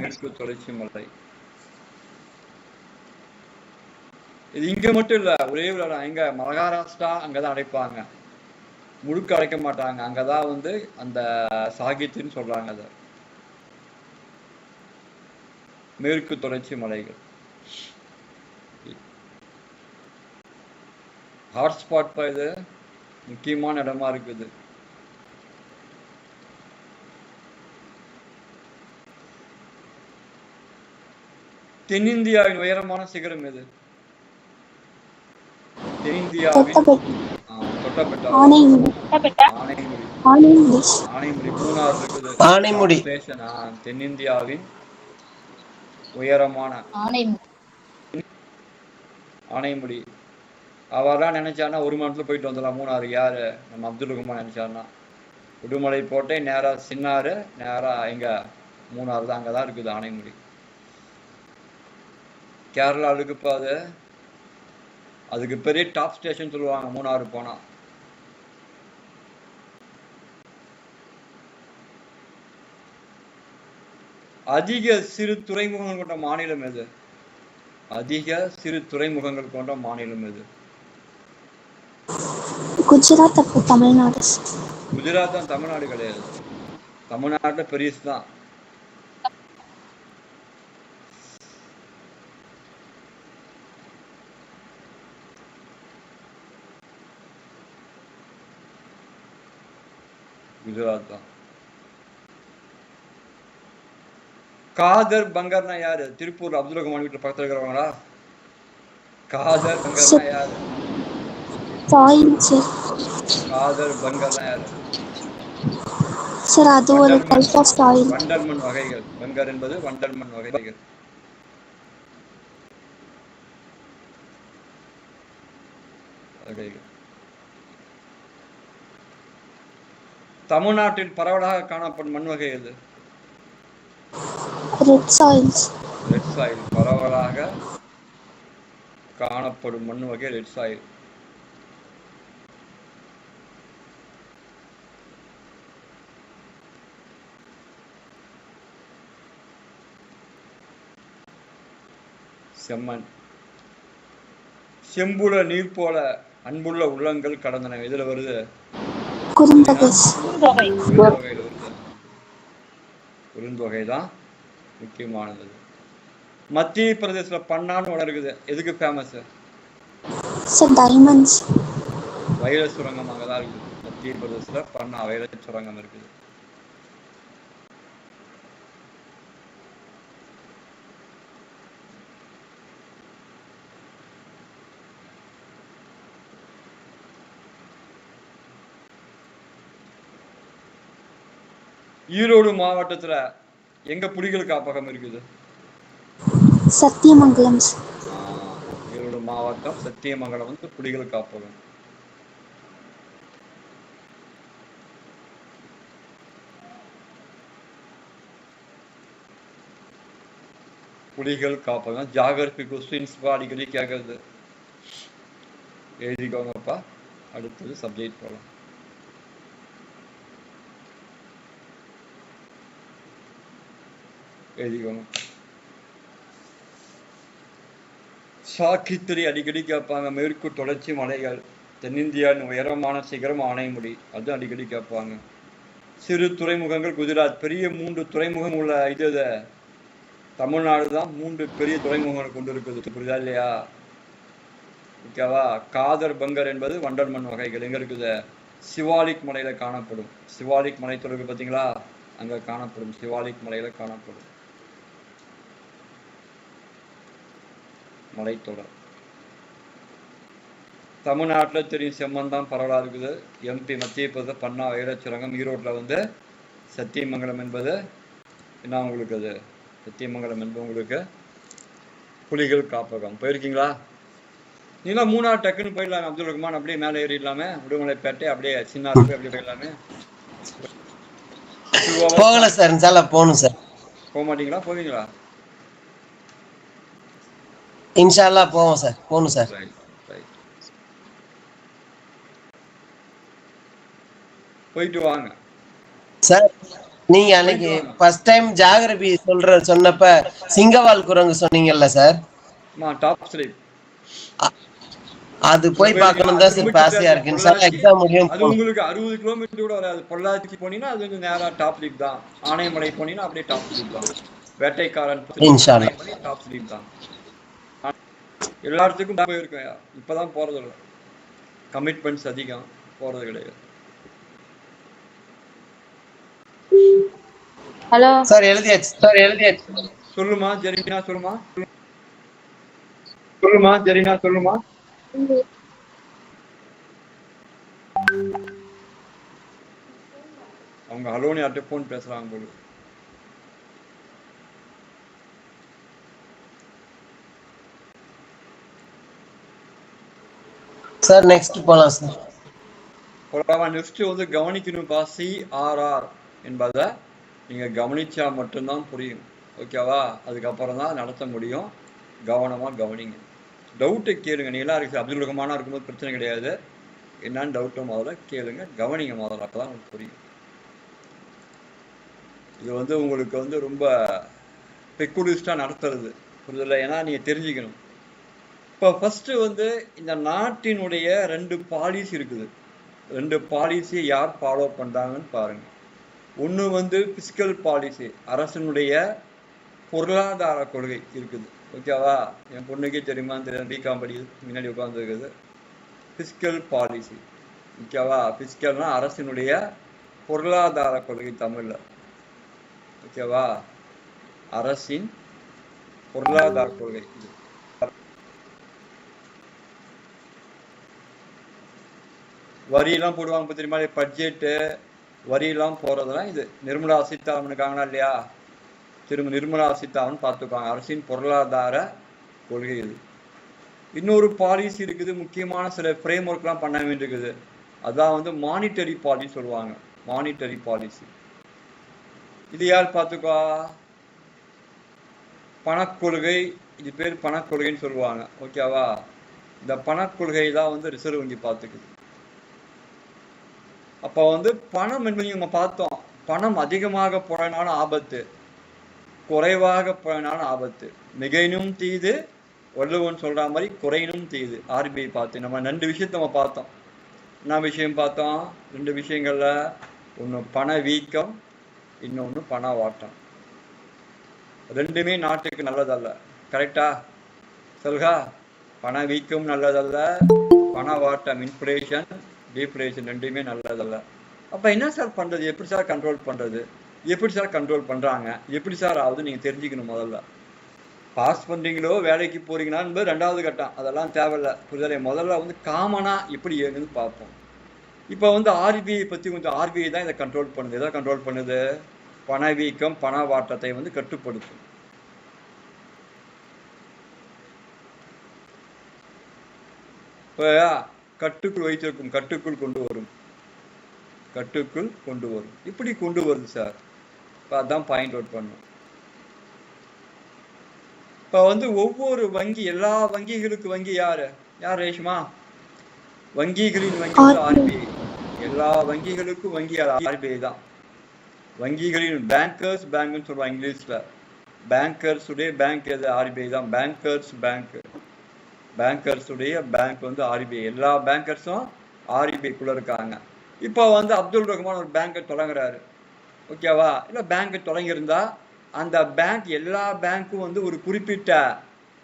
மேற்கு தொடர்ச்சி மலை. இது இங்க மட்டும் இல்ல, ஒரே ஒரு இடம். எங்க? மகாராஷ்டிரா அங்கதான் அடைப்பாங்க. முழுக்க அடைக்க மாட்டாங்க. அங்கதான் வந்து அந்த சாகித்ரின்னு சொல்றாங்க. அத மேற்கு தொடர்ச்சி மலைகள் ஹாட்ஸ்பாட். இது முக்கியமான இடமா இருக்குது. தென்னிந்தியாவின் உயரமான சிகரம் எது? தென்னிந்தியாவின் ஆனைமுடி. மூணாறு இருக்குது. ஆனைமுடி. தென்னிந்தியாவின் உயரமான ஆனைமுடி. அவர்தான் நினைச்சானா ஒரு மணத்துல போயிட்டு வந்துடலாம் மூணாறு. யாரு? நம்ம அப்துல் ரஹ்மான் நினைச்சாருன்னா உடுமலை போட்டே நேரா சின்னாறு, நேரா எங்க? மூணாறு தான். அங்கதான் இருக்குது ஆனைமுடி. கேரளா இருக்குப்பா. அதுக்கு பெரிய டாப் ஸ்டேஷன் சொல்லுவாங்க மூணாறு போனா. அதிக சிறு துறைமுகங்கள் கொண்ட மாநிலம் எது? அதிக சிறு துறைமுகங்கள் கொண்ட மாநிலம் எது? குஜராத். அப்போ தமிழ்நாடு. குஜராத் தான். தமிழ்நாடு கிடையாது. தமிழ்நாட்டுல பெரியசு தான். குஜராத் தான். காதர் பங்கர்னா யாரு? திருப்பூர் அப்துல் ரஹ்மான் வீட்டுல பக்கத்துல இருக்கிறவங்களா? காதர் பங்கர்னா யாரு? காதர் பங்கர்னா யாரு? சார் அது ஒரு டைப் ஆஃப் சாயில். வண்டல்மண் வகைகள். பங்கர் என்பது வண்டல்மண் வகைகள். தமிழ்நாட்டில் பரவலாக காணப்படும் மண் வகை எது? Red soils. Red soil. பரவலாக காணப்படும் மண் வகை ரெட் சாயில். செம்மண். செம்புல நீர் போல அன்புள்ள உள்ளங்கள் கடந்தன. இதுல வருது குறுந்தொகை தான் முக்கியமானது. மத்திய பிரதேசத்துல பண்ணான்னு ஒன்று இருக்குது. எதுக்கு ஃபேமஸ்? வைர சுரங்கம் அங்கதான் இருக்குது. மத்திய பிரதேசத்துல பண்ணா வைர சுரங்கம் இருக்குது. ஈரோடு மாவட்டத்துல எங்க புலிகள் காப்பகம் இருக்குது? சத்தியமங்கலம் சார். ஈரோடு மாவட்டம் சத்தியமங்கலம் வந்து புலிகள் காப்பகம். புலிகள் காப்பகம். ஜியாகிரபி கொஸ்டின்ஸ் அடிக்கடி கேட்கறது, எழுதிக்கோங்கப்பா. அடுத்தது சப்ஜெக்ட் போகலாம். எழுதிக்கோங்க. சாக்கித்திரி அடிக்கடி கேட்பாங்க. மேற்கு தொடர்ச்சி மலைகள், தென்னிந்தியாவின் உயரமான சிகரம் ஆனைமுடி, அது அடிக்கடி கேட்பாங்க. சிறு துறைமுகங்கள் குஜராத். பெரிய 3 துறைமுகம் உள்ள இது தமிழ்நாடு தான் 3 பெரிய துறைமுகங்கள் கொண்டு இருக்குது. புரியுதா இல்லையா? ஓகேவா? காதர் பங்கர் என்பது வண்டல் மண் வகைகள் எங்க இருக்குது? சிவாலிக் மலையில காணப்படும். சிவாலிக் மலை தொடர்பு பார்த்தீங்களா? அங்க காணப்படும். சிவாலிக் மலையில காணப்படும் மலைத்தொடர். தமிழ்நாட்டில் தெரியும் செம்மண் தான் பரவலா இருக்குது. எம்பி மத்திய பிரதேச பண்ணா வைரச்சுரங்கம். ஈரோட்டில் வந்து சத்தியமங்கலம் என்பது என்ன உங்களுக்கு? அது சத்தியமங்கலம் என்பது உங்களுக்கு புலிகள் காப்பகம். போயிருக்கீங்களா? நீங்களாம் 3 டக்குன்னு போயிடலாமே. அப்துல் ரஹ்மான் அப்படியே மேலே ஏறிடலாமே. உடுமலைப்பேட்டை அப்படியே சின்ன அப்படியே போயிடலாமே. போகல சார், இன்ஷால்லா போகணும் சார். போக மாட்டீங்களா? போவீங்களா? இன்ஷால்லா போவோம் சார், போகணும் சார். போயிட்டு வாங்க சார். நீங்க அன்னைக்கு ஃபர்ஸ்ட் டைம் ஜியாகிரபி சொன்னப்ப சிங்கவால் குரங்கு சொன்னீங்கல்ல சார்? Top slip. அது போய் பார்க்கணும் தான் சார் ஆசையா இருக்கு. இன்ஷால்லா எக்ஸாம் முடியும். அது உங்களுக்கு 60 கிலோமீட்டர் கூட வராது. பொள்ளாச்சிக்கு போனீங்கன்னா அது வந்து நேரா டாப் ஸ்லிப் தான். ஆனைமலை போனீங்கன்னா அப்படியே டாப் ஸ்லிப் தான். வேட்டைக்காரன் இன்ஷால்லா டாப் ஸ்லிப் தான். எல்லா இடத்துக்கும் போயிருக்கேன். இப்பதான் போறது இல்லை. கமிட்மெண்ட்ஸ் அதிகம், போறது கிடையாது. ஹலோ சார், எழுதியாச்சு சார், எழுதியாச்சு. சொல்லுமா ஜெரினா, சொல்லுமா சொல்லுமா ஜெரினா, சொல்லுமா. அவங்க ஹலோனி யார்கிட்ட போன் பேசுறாங்க போல. சார் நெக்ஸ்ட் போலாம் சார். நெக்ஸ்ட் வந்து கவனிக்கணும்பா. CRR என்பதை நீங்க கவனிச்சா மட்டும்தான் புரியும். ஓகேவா? அதுக்கப்புறம் தான் நடத்த முடியும். கவனமா கவனிங்க. டவுட்டை கேளுங்க. நீ எல்லாம் இருக்கு அப்துல் ரஹ்மானா இருக்கும்போது பிரச்சனை கிடையாது. என்னன்னு டவுட்டை முதல்ல கேளுங்க, கவனிங்க முதல்ல. அப்பதான் உங்களுக்கு புரியும். இது வந்து உங்களுக்கு வந்து ரொம்ப பெக்குலிஸ்டா நடத்துறது, புரியுதுல்ல? ஏன்னா நீங்க தெரிஞ்சுக்கணும். இப்போ ஃபர்ஸ்ட் வந்து இந்த நாட்டினுடைய 2 பாலிசி இருக்குது. 2 பாலிசியை யார் ஃபாலோ பண்றாங்கன்னு பாருங்க. ஒன்று வந்து பிஸ்கல் பாலிசி, அரசனுடைய பொருளாதார கொள்கை இருக்குது. ஓகேவா? என் பொண்ணுக்கே தெரியுமான்னு தெரியும், பிகாம் படி முன்னாடி உட்காந்துருக்குது. Fiscal policy. ஓகேவா? பிஸ்கல்னா அரசினுடைய பொருளாதார கொள்கை தமிழ்ல. ஓகேவா? அரசின் பொருளாதார கொள்கை. வரியெல்லாம் போடுவாங்க தெரியுமா? பட்ஜெட்டு வரியெல்லாம் போறதெல்லாம் இது நிர்மலா சீதாராமன் இருக்காங்களா இல்லையா? திரும்ப நிர்மலா சீதாராமன் பார்த்துக்குவாங்க. அரசின் பொருளாதார கொள்கை இது. இன்னொரு பாலிசி இருக்குது, முக்கியமான சில ஃப்ரேம் ஒர்க்லாம் பண்ண வேண்டியிருக்குது. அதான் வந்து மானிட்டரி பாலிசி சொல்லுவாங்க. மானிட்டரி பாலிசி இது யார் பார்த்துக்கா? பணக்கொள்கை. இது பேர் பணக்கொள்கைன்னு சொல்லுவாங்க. ஓகேவா? இந்த பணக்கொள்கை தான் வந்து ரிசர்வ் வங்கி பார்த்துக்குது. அப்போ வந்து பணம் என்பது நம்ம பார்த்தோம். பணம் அதிகமாக போனாலும் ஆபத்து, குறைவாக போனாலும் ஆபத்து. மிகைனும் தீது, வள்ளுவன் சொல்ற மாதிரி குறையினும் தீது. RBI பார்த்து நம்ம 2 விஷயத்த நம்ம பார்த்தோம். என்ன விஷயம் பார்த்தோம்? 2 விஷயங்கள்ல ஒன்று பண வீக்கம், இன்னொன்று பண வாட்டம். 2மே நாட்டுக்கு நல்லதல்ல. கரெக்டா சொல்கா? பண வீக்கம் நல்லதல்ல, பண வாட்டம் இன்ஃப்ளேஷன் டீப்ரேஷன் 2மே நல்லதல்ல. அப்போ என்ன சார் பண்ணுறது? எப்படி சார் கண்ட்ரோல் பண்ணுறது? எப்படி சார் கண்ட்ரோல் பண்ணுறாங்க? எப்படி சார் ஆகுது? நீங்கள் தெரிஞ்சுக்கணும். முதல்ல பாஸ் பண்ணுறீங்களோ வேலைக்கு போகிறீங்கன்னா என்பது 2வது கட்டம். அதெல்லாம் தேவையில்லை, புரிதலை. முதல்ல வந்து காமனாக எப்படி ஏங்குன்னு பார்ப்போம். இப்போ வந்து RBI பற்றி கொஞ்சம், RBI தான் இதை கண்ட்ரோல் பண்ணுது. எதை கண்ட்ரோல் பண்ணுது? பணவீக்கம், பண வாட்டத்தை வந்து கட்டுப்படுத்தும். இப்போ கட்டுக்குள் வைத்திருக்கும் கட்டுக்குள் கொண்டு வரும், கட்டுக்குள் கொண்டு வரும், இப்படி கொண்டு வருது சார். இப்போ அதான் பாயிண்ட் அவுட் பண்ணும். இப்போ வந்து ஒவ்வொரு வங்கி, எல்லா வங்கிகளுக்கு வங்கி யாரு யார் ரேஷ்மா? வங்கிகளின் வங்கி வந்து ஆர்பிஐ. எல்லா வங்கிகளுக்கும் வங்கி ஆர்பிஐ தான். வங்கிகளின் பேங்கர்ஸ் பேங்க்னு சொல்லுவாங்க இங்கிலீஷ்ல. பேங்கர்ஸ் உடைய பேங்க் எது? ஆர்பிஐ தான். பேங்கர்ஸ் பேங்க், பேங்கர்ஸ் உடைய பேங்க் வந்து ஆர்பிஐ. எல்லா பேங்கர்ஸும் ஆர்பிஐக்குள்ள இருக்காங்க. இப்போ வந்து அப்துல் ரஹ்மான் ஒரு பேங்கை தொடங்குறாரு, ஓகேவா? இல்லை பேங்க் தொடங்கியிருந்தா அந்த பேங்க், எல்லா பேங்க்கும் வந்து ஒரு குறிப்பிட்ட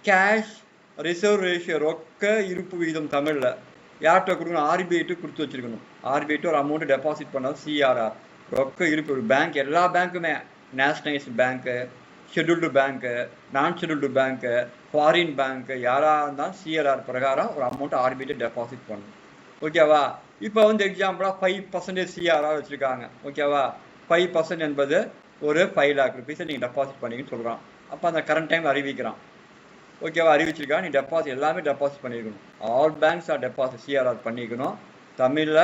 கேஷ் ரிசர்வ் ரேஷியோ, ரொக்க இருப்பு விகிதம் தமிழ்ல யார்கிட்ட கொடுக்கணும்? ஆர்பிஐட்டு கொடுத்து வச்சிருக்கணும். ஆர்பிஐட்டு ஒரு அமௌண்ட் டெபாசிட் பண்ணாது சிஆர்ஆர், ரொக்க இருப்பு. பேங்க், எல்லா பேங்க்குமே, நேஷனலைஸ்டு பேங்க்கு, ஷெட்யூல்டு பேங்க்கு, நான் ஷெட்யூல்டு பேங்க்கு, ஃபாரின் பேங்க்கு, யாராக இருந்தாலும் சிஆர்ஆர் பிரகாரம் ஒரு அமௌண்ட் ஆர்பிஐட்டு டெபாசிட் பண்ணணும், ஓகேவா? இப்போ வந்து எக்ஸாம்பிளாக 5% சிஆர்ஆர் வச்சுருக்காங்க, ஓகேவா? 5% என்பது ஒரு 5 lakh rupees நீங்கள் டெபாசிட் பண்ணிங்கன்னு சொல்கிறான். அப்போ அந்த கரண்ட் டைம் அறிவிக்கிறான், ஓகேவா? அறிவிச்சிருக்கா நீ டெபாசிட் எல்லாமே டெபாசிட் பண்ணியிருக்கணும். All banks R deposit CRR பண்ணிக்கணும். தமிழில்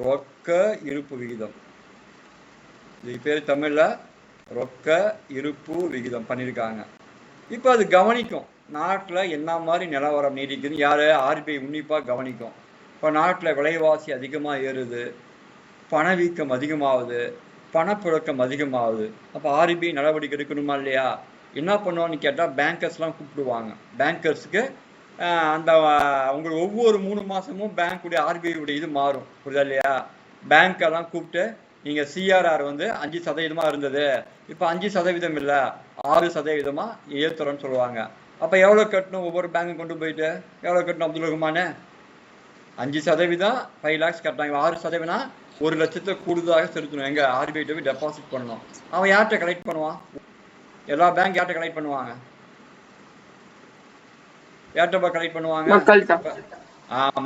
ரொக்க இருப்பு விகிதம், இது பேர் தமிழில் ரொக்க இருப்பு விகிதம் பண்ணியிருக்காங்க. இப்போ அது கவனிக்கும் நாட்டில் என்ன மாதிரி நிலவரம் நீடிக்குதுன்னு. யார்? ஆர்பிஐ உன்னிப்பாக கவனிக்கும். இப்போ நாட்டில் விலைவாசி அதிகமாக ஏறுது, பணவீக்கம் அதிகமாகுது, பணப்புழக்கம் அதிகமாகுது. அப்போ ஆர்பிஐ நடவடிக்கை எடுக்கணுமா இல்லையா? என்ன பண்ணுவான்னு கேட்டால் பேங்கர்ஸ்லாம் கூப்பிடுவாங்க. பேங்கர்ஸுக்கு அந்த உங்களுக்கு ஒவ்வொரு 3 மாதமும் பேங்க்குடைய ஆர்பிஐ இது மாறும், புரியுதா இல்லையா? பேங்க்கெல்லாம் கூப்பிட்டு நீங்கள் சிஆர்ஆர் வந்து 5% இருந்தது, இப்போ 5% இல்லை 6% ஏற்றுறோன்னு சொல்லுவாங்க. அப்போ எவ்வளோ கட்டணும்? ஒவ்வொரு பேங்க்கு கொண்டு போயிட்டு எவ்வளோ கட்டணும் அப்துல் ரஹ்மானே? 5% 5 lakhs கட்டினாங்க. 6% 1 லட்சத்தை கூடுதலாக செலுத்தணும். எங்க? ஆர்பிஐ போய் டெபாசிட் பண்ணணும். அவன் யார்கிட்ட கலெக்ட் பண்ணுவான்? எல்லா பேங்க் யார்கிட்ட கலெக்ட் பண்ணுவாங்க? யார்கிட்ட கலெக்ட் பண்ணுவாங்க?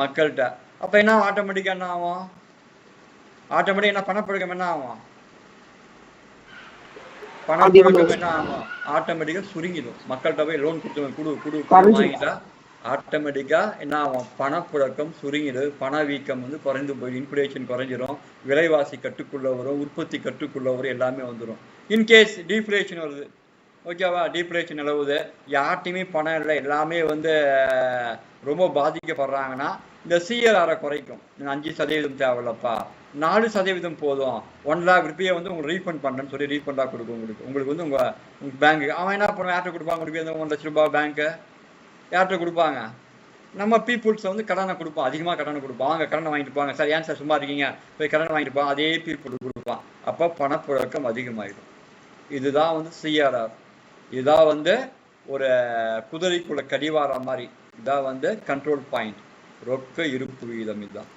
மக்கள்கிட்ட. அப்ப என்ன ஆட்டோமேட்டிக்கா என்ன ஆகும்? ஆட்டோமேட்டிக் என்ன பணப்புழக்கம் என்ன ஆகும்? பணப்புழக்கம் என்ன ஆகும்? ஆட்டோமேட்டிக்கா சுருங்கிடும். மக்கள்கிட்ட போய் லோன் கொடுத்து வாங்கிட்டா ஆட்டோமேட்டிக்கா என்ன ஆகும்? பணப்புழக்கம் சுருங்கிடு, பணவீக்கம் வந்து குறைந்து போயிடும், இன்ஃப்ளேஷன் குறைஞ்சிரும், விலைவாசி கட்டுக்குள்ள வரும், உற்பத்தி கட்டுக்குள்ள வரும், எல்லாமே வந்துடும். இன்கேஸ் டீஃப்ளேஷன் வருது, ஓகேவா? டீஃப்ளேஷன் நிலவுது, யார்ட்டையுமே பணம் இல்லை, எல்லாமே வந்து ரொம்ப பாதிக்கப்படுறாங்கன்னா இந்த சிஆர்ஆரை குறைக்கும். 5% தேவையில்லப்பா, 4% போதும், 1 lakh rupees வந்து உங்களுக்கு ரீஃபண்ட் பண்ணுறேன்னு சொல்லி ரீஃபண்டாக கொடுக்கும். உங்களுக்கு வந்து உங்கள் பேங்க்கு. அவன் என்ன பண்ணுவான்? யார்கிட்ட கொடுப்பாங்க? உங்களுக்கு அந்த 1 லட்ச ரூபாய் பேங்க்கு யார்கிட்ட கொடுப்பாங்க? நம்ம பீப்புள்ஸை வந்து கடனை கொடுப்போம், அதிகமாக கடனை கொடுப்போம். அவங்க கடனை வாங்கிட்டு போவாங்க. சார் ஏன் சார் சும்மா இருக்கீங்க, போய் கடனை வாங்கிட்டு போவான், அதே பீப்புளுக்கு கொடுப்பான். அப்போ பணப்புழக்கம் அதிகமாகிடும். இதுதான் வந்து சிஆர்ஆர். இதான் வந்து ஒரு குதிரைக்குள்ள கடிவார மாதிரி. இதான் வந்து கண்ட்ரோல் பாயிண்ட், ரொக்க இருப்பு விகிதம். இதுதான்.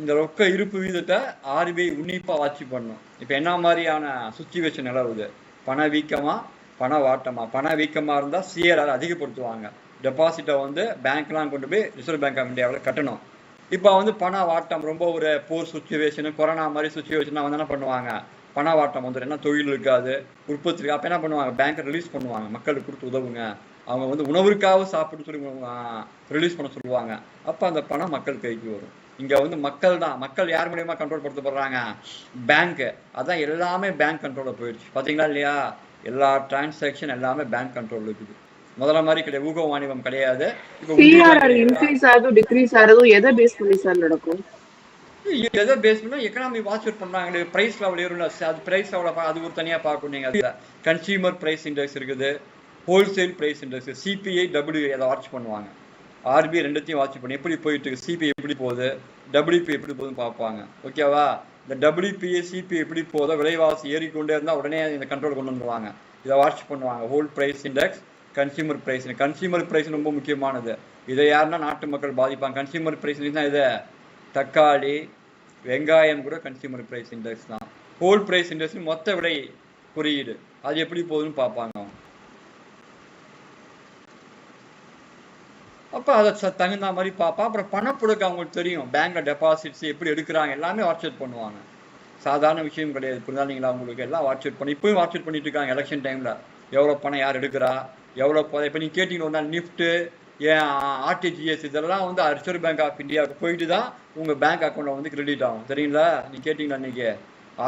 இந்த ரொக்க இருப்பு விகிதத்தை ஆர்பிஐ உன்னிப்பா வாட்சி பண்ணும். இப்போ என்ன மாதிரியான சுச்சுவேஷன் நிலவுது? பணவீக்கமா பணவாட்டமா? பணவீக்கமா இருந்தால் சிஆர்ஆர் அதிகப்படுத்துவாங்க. டெபாசிட்டை வந்து பேங்க்லாம் கொண்டு போய் ரிசர்வ் பேங்க் ஆஃப் இந்தியாவில் கட்டணும். இப்போ வந்து பணவாட்டம் ரொம்ப ஒரு போர் சுச்சுவேஷனு, கொரோனா மாதிரி சுச்சுவேஷனாக வந்து என்ன பண்ணுவாங்க? பணவாட்டம் வந்துடும். என்ன தொழில் இருக்காது, உற்பத்தி இருக்காது. அப்போ என்ன பண்ணுவாங்க? பேங்க்கை ரிலீஸ் பண்ணுவாங்க, மக்களுக்கு கொடுத்து உதவுங்க, அவங்க வந்து உணவுக்காக சாப்பிட்டு சொல்லி ரிலீஸ் பண்ண சொல்லுவாங்க. அப்போ அந்த பணம் மக்கள் கைக்கு வரும். இங்கே வந்து மக்கள் தான். மக்கள் யார் மூலியமாக கண்ட்ரோல் படுத்தப்படுறாங்க? பேங்க்கு. அதான் எல்லாமே பேங்க் கண்ட்ரோலில் போயிடுச்சு. பார்த்தீங்களா இல்லையா? எல்லா டிரான்சாக்ஷன் எல்லாமே பேங்க் கண்ட்ரோல் இருக்குது. முதல்ல மாதிரி கிடையாது, ஊக வாணிபம் கிடையாது. இப்போ இன்க்ரீஸ் ஆகுது டிக்ரீஸ் ஆகுது, எதை பேஸ் பண்ணி சார் நடக்கும்? எதை பேஸ் பண்ணா எக்கனாமி வாட்ச் அவுட் பண்றாங்க. பிரைஸ் லெவல் ஏறும்ல, அது பிரைஸ் லெவல அது ஒரு தனியா பார்க்கணும். நீங்க கன்சியூமர் பிரைஸ் இண்டெக்ஸ் இருக்குது, wholesale price index, CPI W அதை வாட்ச் பண்ணுவாங்க. ஆர்பிஐ ரெண்டுத்தையும் வாட்ச் பண்ணி எப்படி போயிட்டு இருக்கு, சிபிஐ எப்படி போகுது, டபிள்யூபி எப்படி போகுதுன்னு பார்ப்பாங்க, ஓகேவா? இந்த டபிள்யூபிஏ சிபிஐ எப்படி போதோ, விலைவாசி ஏறிக்கொண்டே இருந்தால் உடனே இந்த கண்ட்ரோல் கொண்டு வந்துடுவாங்க. இதை வாட்ச் பண்ணுவாங்க. Whole price index, consumer price. Consumer price ரொம்ப முக்கியமானது. இதை யாருன்னா நாட்டு மக்கள் பாதிப்பாங்க. கன்சியூமர் பிரைஸ் தான் இது. தக்காளி, வெங்காயம் கூட கன்சியூமர் பிரைஸ் இண்டெக்ஸ் தான். ஹோல் பிரைஸ் இண்டெக்ஸ் மொத்த விலை குறியீடு, அது எப்படி போகுதுன்னு பார்ப்பாங்க. அப்போ அதை தகுந்த மாதிரி பார்ப்பா. அப்புறம் பணப்புழக்கம் அவங்களுக்கு தெரியும், பேங்க்ல டெபாசிட்ஸ் எப்படி எடுக்கிறாங்க, எல்லாமே வாட்ச் அவுட் பண்ணுவாங்க. சாதாரண விஷயம் கிடையாது, புரிஞ்சாங்களா உங்களுக்கு? எல்லாம் வாட்ச் அவுட் பண்ணி இப்போயும் வாட்ச் அவுட் பண்ணிட்டு இருக்காங்க. எலெக்ஷன் டைம்ல எவ்வளோ பணம் யார் எடுக்கிறா, எவ்வளோ இப்போ நீங்கள் கேட்டீங்க ஒரு நாள் நிஃப்ட்டு ஏன் ஆர்டிஜிஎஸ் இதெல்லாம் வந்து ரிசர்வ் பேங்க் ஆஃப் இந்தியாவுக்கு போயிட்டு தான் உங்கள் பேங்க் அக்கௌண்ட்டில் வந்து கிரெடிட் ஆகும். சரிங்களா? நீ கேட்டிங்களா இன்னைக்கு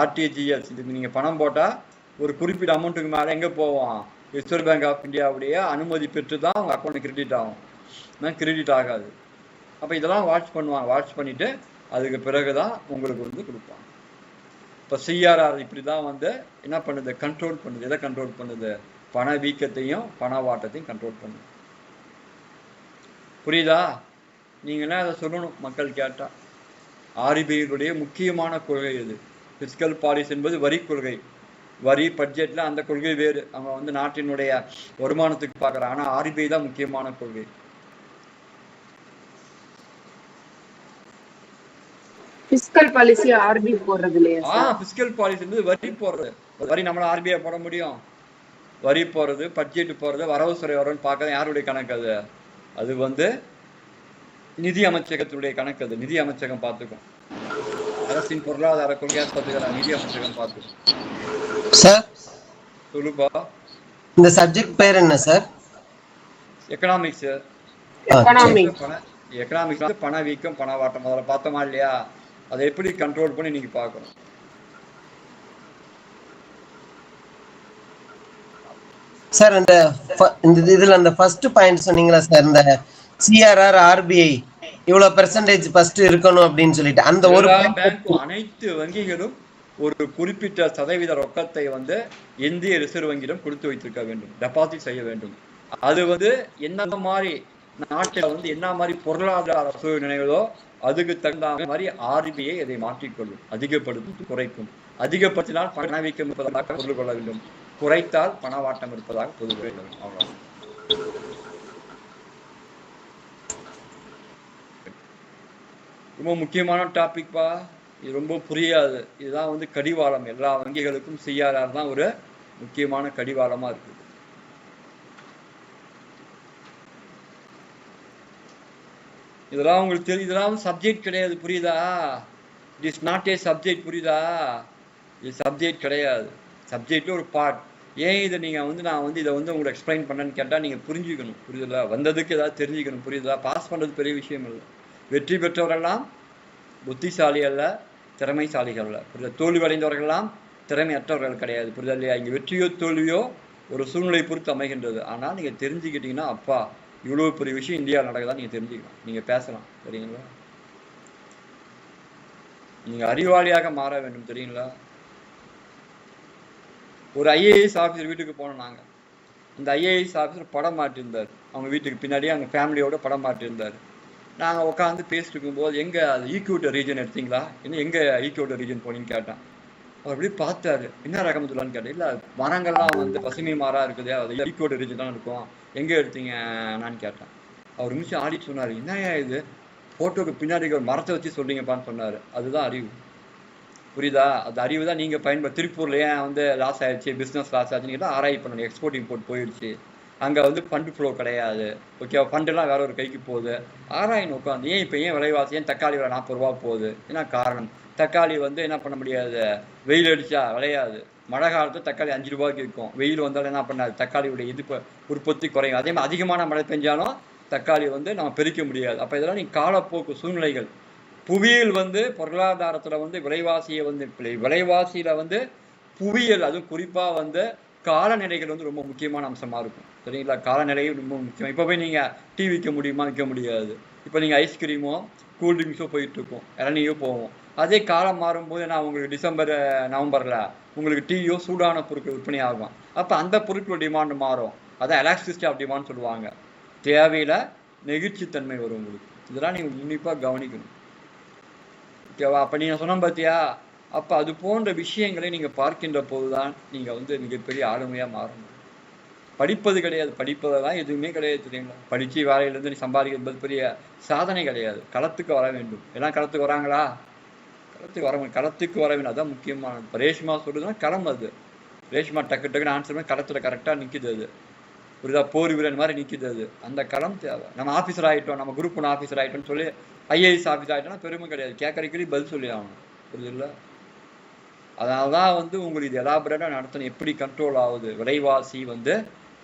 ஆர்டிஜிஎஸ் இதுக்கு நீங்கள் பணம் போட்டால் ஒரு குறிப்பிட்ட அமௌண்ட்டுக்கு மேலே எங்கே போவோம்? ரிசர்வ் பேங்க் ஆஃப் இந்தியாவுடைய அனுமதி பெற்று தான் உங்கள் அக்கௌண்ட்டு கிரெடிட் ஆகும். கிரெடிட் ஆகாது. அப்போ இதெல்லாம் வாட்ச் பண்ணுவாங்க. வாட்ச் பண்ணிவிட்டு அதுக்கு பிறகு தான் உங்களுக்கு வந்து கொடுப்பாங்க. இப்போ சிஆர்ஆர் இப்படி தான் வந்து என்ன பண்ணுது? கண்ட்ரோல் பண்ணுது. எதை கண்ட்ரோல் பண்ணுது? பண வீக்கத்தையும் பணவாட்டத்தையும் கண்ட்ரோல் பண்ணுது. புரியுதா? நீங்கன்னா அதை சொல்லணும் மக்கள் கேட்டா. ஆர்பிஐடைய முக்கியமான கொள்கை இது. பிஸ்கல் பாலிசி என்பது வரி கொள்கை. வரி பட்ஜெட்ல அந்த கொள்கை வேறு. அவங்க வந்து நாட்டினுடைய வருமானத்துக்கு பார்க்குறாங்க. ஆனால் ஆர்பிஐ தான் முக்கியமான கொள்கை. பிஸ்கல் பாலிசி ஆர்பிஐ போடுறது இல்லையா? பிஸ்கல் பாலிசி என்பது வரி போடுறது. வரி நம்மளால ஆர்பிஐ போட முடியும்? வரி போறது, பட்ஜெட் போறது, வரவு செலவு வரும்னு பார்க்கறது யாருடைய கணக்கு அது? அது வந்து நிதி அமைச்சகத்தினுடைய கணக்கு. அது நிதி அமைச்சகம் பார்த்துக்கும். அரசின் பொருளாதார கொள்கையா பார்த்துக்கலாம். நிதி அமைச்சகம் பார்த்துக்கும். சார் சொல்லுப்பா. இந்த சப்ஜெக்ட் பேர் என்ன சார்? எக்கனாமிக்ஸ். எக்கனாமிக்ஸ் பண வீக்கம் பணவாட்டம் அதில் பார்த்தோமா இல்லையா? அதை எப்படி கண்ட்ரோல் பண்ணி நீங்க பார்க்கணும். சார் இந்த இதுல அந்த ஃபர்ஸ்ட் பாயிண்ட் சொன்னீங்களா சார், இந்த சிஆர்ஆர் ஆர்பிஐ இவ்வளவு பெர்சன்டேஜ் ஃபர்ஸ்ட் இருக்கணும் அப்படின்னு சொல்லிட்டு அந்த ஒரு பேங்க் அனைத்து வங்கிகளும் ஒரு குறிப்பிட்ட சதவீத ரொக்கத்தை வந்து இந்திய ரிசர்வ் வங்கியிடம் கொடுத்து வைத்திருக்க வேண்டும், டெபாசிட் செய்ய வேண்டும். அது வந்து என்ன மாதிரி நாட்டில் வந்து என்ன மாதிரி பொருளாதார சூழ்நிலைகளோ அதுக்கு தகுந்த மாதிரி ஆர்பிஐ இதை மாற்றிக்கொள்ளும். அதிகப்படுத்தி குறைக்கும். அதிகப்படுத்தினால் பணவீக்கம் இருப்பதாக பொருள் கொள்ள வேண்டும், குறைத்தால் பணவாட்டம் இருப்பதாக பொருள் கொள்ள வேண்டும். அவ்வளவு. ரொம்ப முக்கியமான டாபிக்பா. இது ரொம்ப புரியாது. இதுதான் வந்து கடிவாளம். எல்லா வங்கிகளுக்கும் சிஆர்ஆர் தான் ஒரு முக்கியமான கடிவாளமா இருக்குது. இதெல்லாம் உங்களுக்கு தெரியும். இதெல்லாம் சப்ஜெக்ட் கிடையாது. புரியுதா? It is not a subject. புரியுதா? இது சப்ஜெக்ட் கிடையாது. சப்ஜெக்ட் ஒரு பார்ட். ஏன் இதை நீங்கள் வந்து நான் வந்து இதை வந்து உங்களுக்கு எக்ஸ்பிளைன் பண்ணேன்னு கேட்டால் நீங்கள் புரிஞ்சுக்கணும். புரியுதா? வந்ததுக்கு ஏதாவது தெரிஞ்சுக்கணும். புரியுதா? பாஸ் பண்ணுறது பெரிய விஷயம் இல்லை. வெற்றி பெற்றவரெல்லாம் புத்திசாலி அல்ல, திறமைசாலிகள் அல்ல. புரியுதா? தோல்வி அடைந்தவர்கள்லாம் திறமையற்றவர்கள் கிடையாது. புரியுதா இல்லையா? இங்கே வெற்றியோ தோல்வியோ ஒரு சூழ்நிலை பொறுத்து அமைகின்றது. ஆனால் நீங்கள் தெரிஞ்சுக்கிட்டீங்கன்னா அப்பா இவ்வளோ பெரிய விஷயம் இந்தியாவில் நடக்குதா நீங்கள் தெரிஞ்சுக்கலாம். நீங்கள் பேசலாம். சரிங்களா? நீங்கள் அறிவாளியாக மாற வேண்டும். தெரியுங்களா? ஒரு ஐஏஎஸ் ஆஃபீஸர் வீட்டுக்கு போனோம் நாங்கள். அந்த ஐஏஎஸ் ஆஃபீஸர் படம் மாட்டிருந்தார். அவங்க வீட்டுக்கு பின்னாடியே அவங்க ஃபேமிலியோட படம் மாட்டிருந்தார். நாங்கள் உட்காந்து பேசிட்டு இருக்கும்போது எங்கே அது ஈக்குவேட்டர் ரீஜன் எடுத்தீங்களா? இன்னும் எங்கே ஈக்குவேட்டர் ரீஜன் போனீங்கன்னு கேட்டான். அவர் அப்படி பார்த்தாரு. என்ன ரகமத்துலான்னு கேட்டேன். இல்லை மரங்கள்லாம் வந்து பசுமை மாறாக இருக்குது, அது ஈக்குவேட்டர் ரீஜன் தான் இருக்கும், எங்கே எடுத்தீங்க நான் கேட்டேன். அவர் நிமிஷம் ஆடிட்டு சொன்னார், என்னையா இது ஃபோட்டோக்கு பின்னாடி ஒரு மரத்தை வச்சு சொல்றீங்கப்பான்னு சொன்னார். அதுதான் அறிவு. புரியுதா? அது அறிவு தான் நீங்கள் பயன்படுத்த. திருப்பூரில் ஏன் வந்து லாஸ் ஆயிடுச்சு, பிஸ்னஸ் லாஸ் ஆச்சுன்னு கேட்டால் ஆராய் பண்ணணும். எக்ஸ்போர்ட் இம்போர்ட் போயிடுச்சு, அங்கே வந்து ஃபண்டு ஃப்ளோ கிடையாது. ஓகே, ஃபண்டெல்லாம் வேற ஒரு கைக்கு போகுது. ஆராயின் உட்காந்து ஏன் இப்போ ஏன் விலைவாசி, ஏன் தக்காளி விலை 40 ரூபா போகுது, என்ன காரணம்? தக்காளி வந்து என்ன பண்ண முடியாது, வெயில் அடிச்சா விளையாது. மழை காலத்தில் தக்காளி 5 ரூபாய்க்கு இருக்கும், வெயில் வந்தாலும் என்ன பண்ணாது, தக்காளியுடைய இது உற்பத்தி குறையும். அதே மாதிரி அதிகமான மழை பெஞ்சாலும் தக்காளி வந்து நம்ம பெருக்க முடியாது. அப்போ இதெல்லாம் நீ காலப்போக்கு சூழ்நிலைகள். புவியியல் வந்து பொருளாதாரத்தில் வந்து விலைவாசியை வந்து விலைவாசியில் வந்து புவியியல், அதுவும் குறிப்பாக வந்து காலநிலைகள் வந்து ரொம்ப முக்கியமான அம்சமாக இருக்கும். சரிங்களா? காலநிலை ரொம்ப முக்கியம். இப்போ போய் நீங்கள் டீ விற்க முடியுமா? விற்க முடியாது. இப்போ நீங்கள் ஐஸ்கிரீமோ கூல்ட்ரிங்க்ஸோ போயிட்டு இருக்கோம், இளநியோ போவோம். அதே காலம் மாறும்போது என்ன, உங்களுக்கு டிசம்பர் நவம்பரில் உங்களுக்கு டீயோ சூடான பொருட்கள் விற்பனை ஆகும். அப்போ அந்த பொருட்களோட டிமாண்ட் மாறும். அதான் எலாஸ்டிசிட்டி ஆஃப் டிமாண்ட் சொல்லுவாங்க. தேவையில் நெகிழ்ச்சித்தன்மை வரும் உங்களுக்கு. இதெல்லாம் நீங்கள் உன்னிப்பாக கவனிக்கணும். ஓகேவா? அப்போ நீங்கள் சொன்ன பார்த்தியா, அப்போ அது போன்ற விஷயங்களை நீங்கள் பார்க்கின்ற போது தான் நீங்கள் வந்து மிகப்பெரிய ஆளுமையாக மாறணும். படிப்பது கிடையாது, படிப்பதெல்லாம் எதுவுமே கிடையாது. தெரியுங்களா? படித்து வேலையிலேருந்து நீ சம்பாதிக்கிறது பெரிய சாதனை கிடையாது. களத்துக்கு வர வேண்டும். எல்லாம் களத்துக்கு வராங்களா? களத்துக்கு வர வேண்டும். அதுதான் முக்கியமானது. இப்போ ரேஷ்மா சொல்றதுன்னா களம். அது ரேஷ்மா டக்கு டக்குன்னு ஆன்சர் பண்ணி களத்தில் கரெக்டாக நிற்கிது. அது புரியுதா? போர் வீரன் மாதிரி நிற்கிது. அது அந்த களம் தேவை. நம்ம ஆஃபீஸர் ஆகிட்டோம், நம்ம குரூப் 1 ஆஃபீஸர் ஆகிட்டோம்னு சொல்லி ஐஏஎஸ் ஆஃபீஸர் ஆகிட்டோம்னா பெருமை கிடையாது. கேட்கறதுக்கு பதில் சொல்லி ஆகணும். புரியுதுல்ல? அதனால தான் வந்து உங்களுக்கு இது எலாபரேட்டாக நடத்தணும். எப்படி கண்ட்ரோல் ஆகுது விலைவாசி வந்து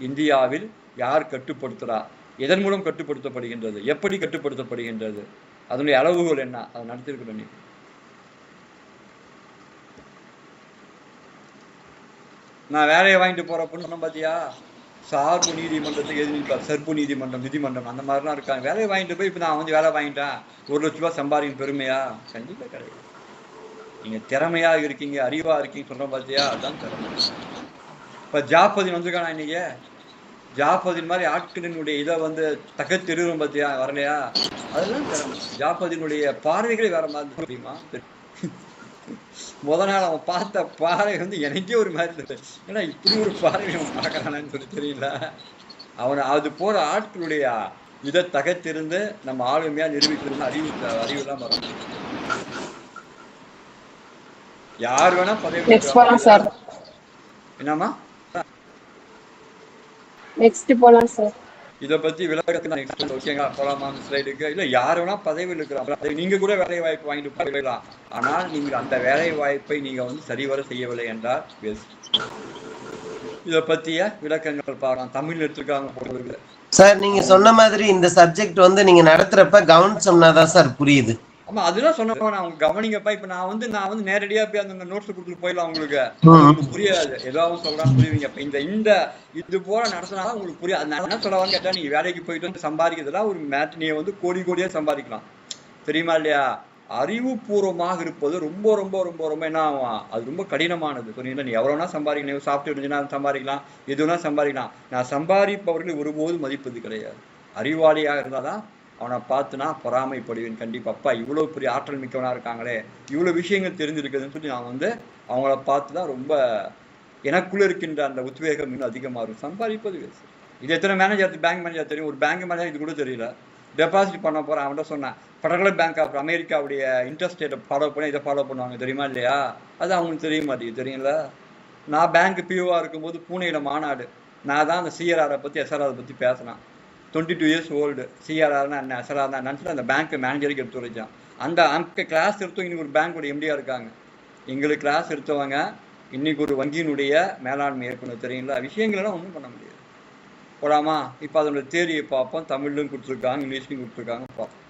இந்தியாவில், யார் கட்டுப்படுத்துகிறா, எதன் மூலம் கட்டுப்படுத்தப்படுகின்றது, எப்படி கட்டுப்படுத்தப்படுகின்றது, அதனுடைய அளவுகோல் என்ன, அதை நடத்திருக்கிறோம். நீ நான் வேலையை வாங்கிட்டு போறப்பன்னு சொன்ன பாத்தியா, சார்பு நீதிமன்றத்துக்கு எது நிற்பார், சர்பு நீதிமன்றம், விதிமன்றம், அந்த மாதிரிலாம் இருக்காங்க. வேலையை வாங்கிட்டு போய் இப்ப நான் வந்து வேலை வாங்கிட்டேன், 1,00,000 சம்பாதிக்கும் பெருமையா? கண்டிப்பா கிடையாது. நீங்க திறமையா இருக்கீங்க, அறிவா இருக்கீங்க சொல்றோம் பாத்தியா, அதுதான் திறமை. இப்ப ஜாபதின் வந்திருக்கானா இன்னைக்கு? ஜாபதின் மாதிரி ஆட்களினுடைய இதை வந்து தகத்தெருவும் பாத்தியா, வரலையா? அதெல்லாம் திறமை. ஜாபதினுடைய பார்வைகளே வேற மாதிரி தெரியுமா? முத நாள் அவன் பார்த்த பாறை வந்து எனக்கே ஒரு மாதிரி இருந்தது, ஏன்னா இப்படி ஒரு பாறை அவன் பார்க்கறானு சொல்லி தெரியல. அவனை அது போற ஆட்களுடைய இதை தகத்திருந்து நம்ம ஆளுமையா நிரூபிக்கிறது அறிவுதான் வரும். யார் வேணா பதவி என்னமா நெக்ஸ்ட் போலாம் சார். இதை பத்தி விளக்கத்துக்கு ஓகேங்களா, போலாமா ஸ்லைடுக்கு? இல்ல யார் வேணா பதவியில் இருக்கிறாங்க, நீங்க கூட வேலை வாய்ப்பு வாங்கிட்டு போயிடலாம். ஆனால் நீங்க அந்த வேலை வாய்ப்பை நீங்க வந்து சரிவர செய்யவில்லை என்றால் இதை பத்திய விளக்கங்கள் பார்க்கலாம். தமிழ் எடுத்துருக்காங்க போடுறது. சார் நீங்க சொன்ன மாதிரி இந்த சப்ஜெக்ட் வந்து நீங்க நடத்துறப்ப கவனிச்சோம்னாதான் சார் புரியுது. ஆமா, அதுதான் சொன்னேன், அவங்க கவனிங்கப்பா. இப்ப நான் வந்து நேரடியா போய் அந்த நோட்ஸ் கொடுத்துட்டு போயிடலாம், உங்களுக்கு புரியாது, ஏதாவது சொல்றான்னு புரியுவீங்க. இப்ப இந்த இது போல நடத்தினாதான் உங்களுக்கு புரியாது. அது என்ன சொல்லவான்னு கேட்டா, நீங்க வேலைக்கு போயிட்டு வந்து சம்பாதிக்கிறதுலாம் ஒரு மேட், நீங்க வந்து கோடியா சம்பாதிக்கலாம், தெரியுமா இல்லையா? அறிவுபூர்வமாக இருப்பது ரொம்ப ரொம்ப ரொம்ப ரொம்ப என்ன ஆகும், அது ரொம்ப கடினமானது. சொன்னீங்கன்னா நீ எவ்வளோனா சம்பாதிக்கணும், சாப்பிட்டு இருந்துச்சுன்னா சம்பாதிக்கலாம், எதுனா சம்பாதிக்கலாம். நான் சம்பாதிப்பவர்கள் ஒருபோது மதிப்பது கிடையாது. அறிவாளியாக இருந்தாதான் அவனை பார்த்துனா பொறாமைப்படுவேன் கண்டிப்பா. அப்பா இவ்வளவு பெரிய ஆற்றல் மிக்கவனா இருக்காங்களே, இவ்வளவு விஷயங்கள் தெரிஞ்சிருக்குதுன்னு சொல்லி நான் வந்து அவங்கள பார்த்துதான் ரொம்ப எனக்குள்ள இருக்கின்ற அந்த உத்வேகம் இன்னும் அதிகமா இருக்கும். சம்பாதிப்பது வேஸ்ட். இது எத்தனை மேனேஜர், பேங்க் மேனேஜர் தெரியும், ஒரு பேங்க் மேனேஜர் இது கூட தெரியல. டெபாசிட் பண்ண போறேன், அவன்கிட்ட சொன்னேன், ஃபெடரல் பேங்க் ஆஃப் அமெரிக்காவுடைய இன்ட்ரெஸ்ட் ரேட்டை ஃபாலோ பண்ணி இதை ஃபாலோ பண்ணுவாங்க, தெரியுமா இல்லையா? அது அவங்களுக்கு தெரிய மாட்டேங்குது, தெரியுங்களா? நான் பேங்க் பிஓவா இருக்கும்போது பூனேல மாநாடு, நான் தான் அந்த சிஆர்ஆரை பத்தி எஸ்ஆர்ஆரை பத்தி பேசினேன். 22 years ஓல்டு. சிஆர்ஆர்னா என்ன, எஸ்ஆர்ஆர்னா என்னன்னு அந்த பேங்க் மேனேஜருக்கு எடுத்து வச்சான். அந்த கிளாஸ் எடுத்தவங்க இன்னைக்கு ஒரு பேங்கோட எம்டியா இருக்காங்க. எங்களுக்கு கிளாஸ் எடுத்தவங்க இன்னைக்கு ஒரு வங்கியினுடைய மேலாண்மை இயக்குனர், தெரியுங்களா? விஷயங்கள்லாம் ஒன்றும் பண்ண முடியாது. போடாமா? இப்போ அதோட தேரியை பார்ப்போம். தமிழ்லையும் கொடுத்துருக்காங்க, இங்கிலீஷ்லையும் கொடுத்துருக்காங்க, பார்ப்போம்.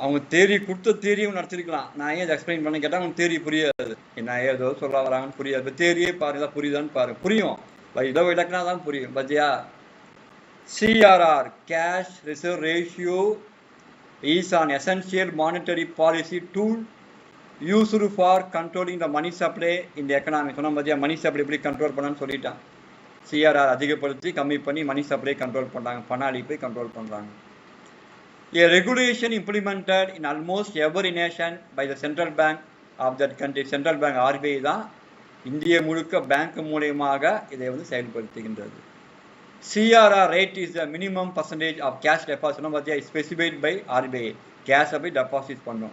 அவங்க தேரி கொடுத்த தேரியும் நடத்திருக்கலாம். நான் ஏன் எக்ஸ்பிளைன் பண்ண கேட்டால் அவங்க தேரி புரியாது, என்ன ஏதோ சொல்ல வராங்கன்னு புரியாது. இப்போ தேரியே பாருங்க, புரியுதான்னு பாருங்க, புரியும். இதை விளக்குனா தான் புரியும். பத்தியா? CRR, cash reserve ratio, is an essential monetary policy tool used for controlling the money supply in the economy. சொன்ன பத்தியா, மணி சப்ளை எப்படி கண்ட்ரோல் பண்ணான்னு சொல்லிட்டான். CRR அதிகப்படுத்தி கம்மி பண்ணி மணி சப்ளை கண்ட்ரோல் பண்றாங்க, பண அளிப்பை கண்ட்ரோல் பண்றாங்க. A regulation implemented in almost every nation by the central bank of that country. Central bank RBI தான் இந்திய முழுக்க பேங்க் மூலமாக இதை வந்து செயல்படுத்துகின்றது. CRR rate is the minimum percentage of cash deposit. பார்த்தியா, ஸ்பெசிஃபைட் பை RBI. கேஷை போய் deposit பண்ணோம்,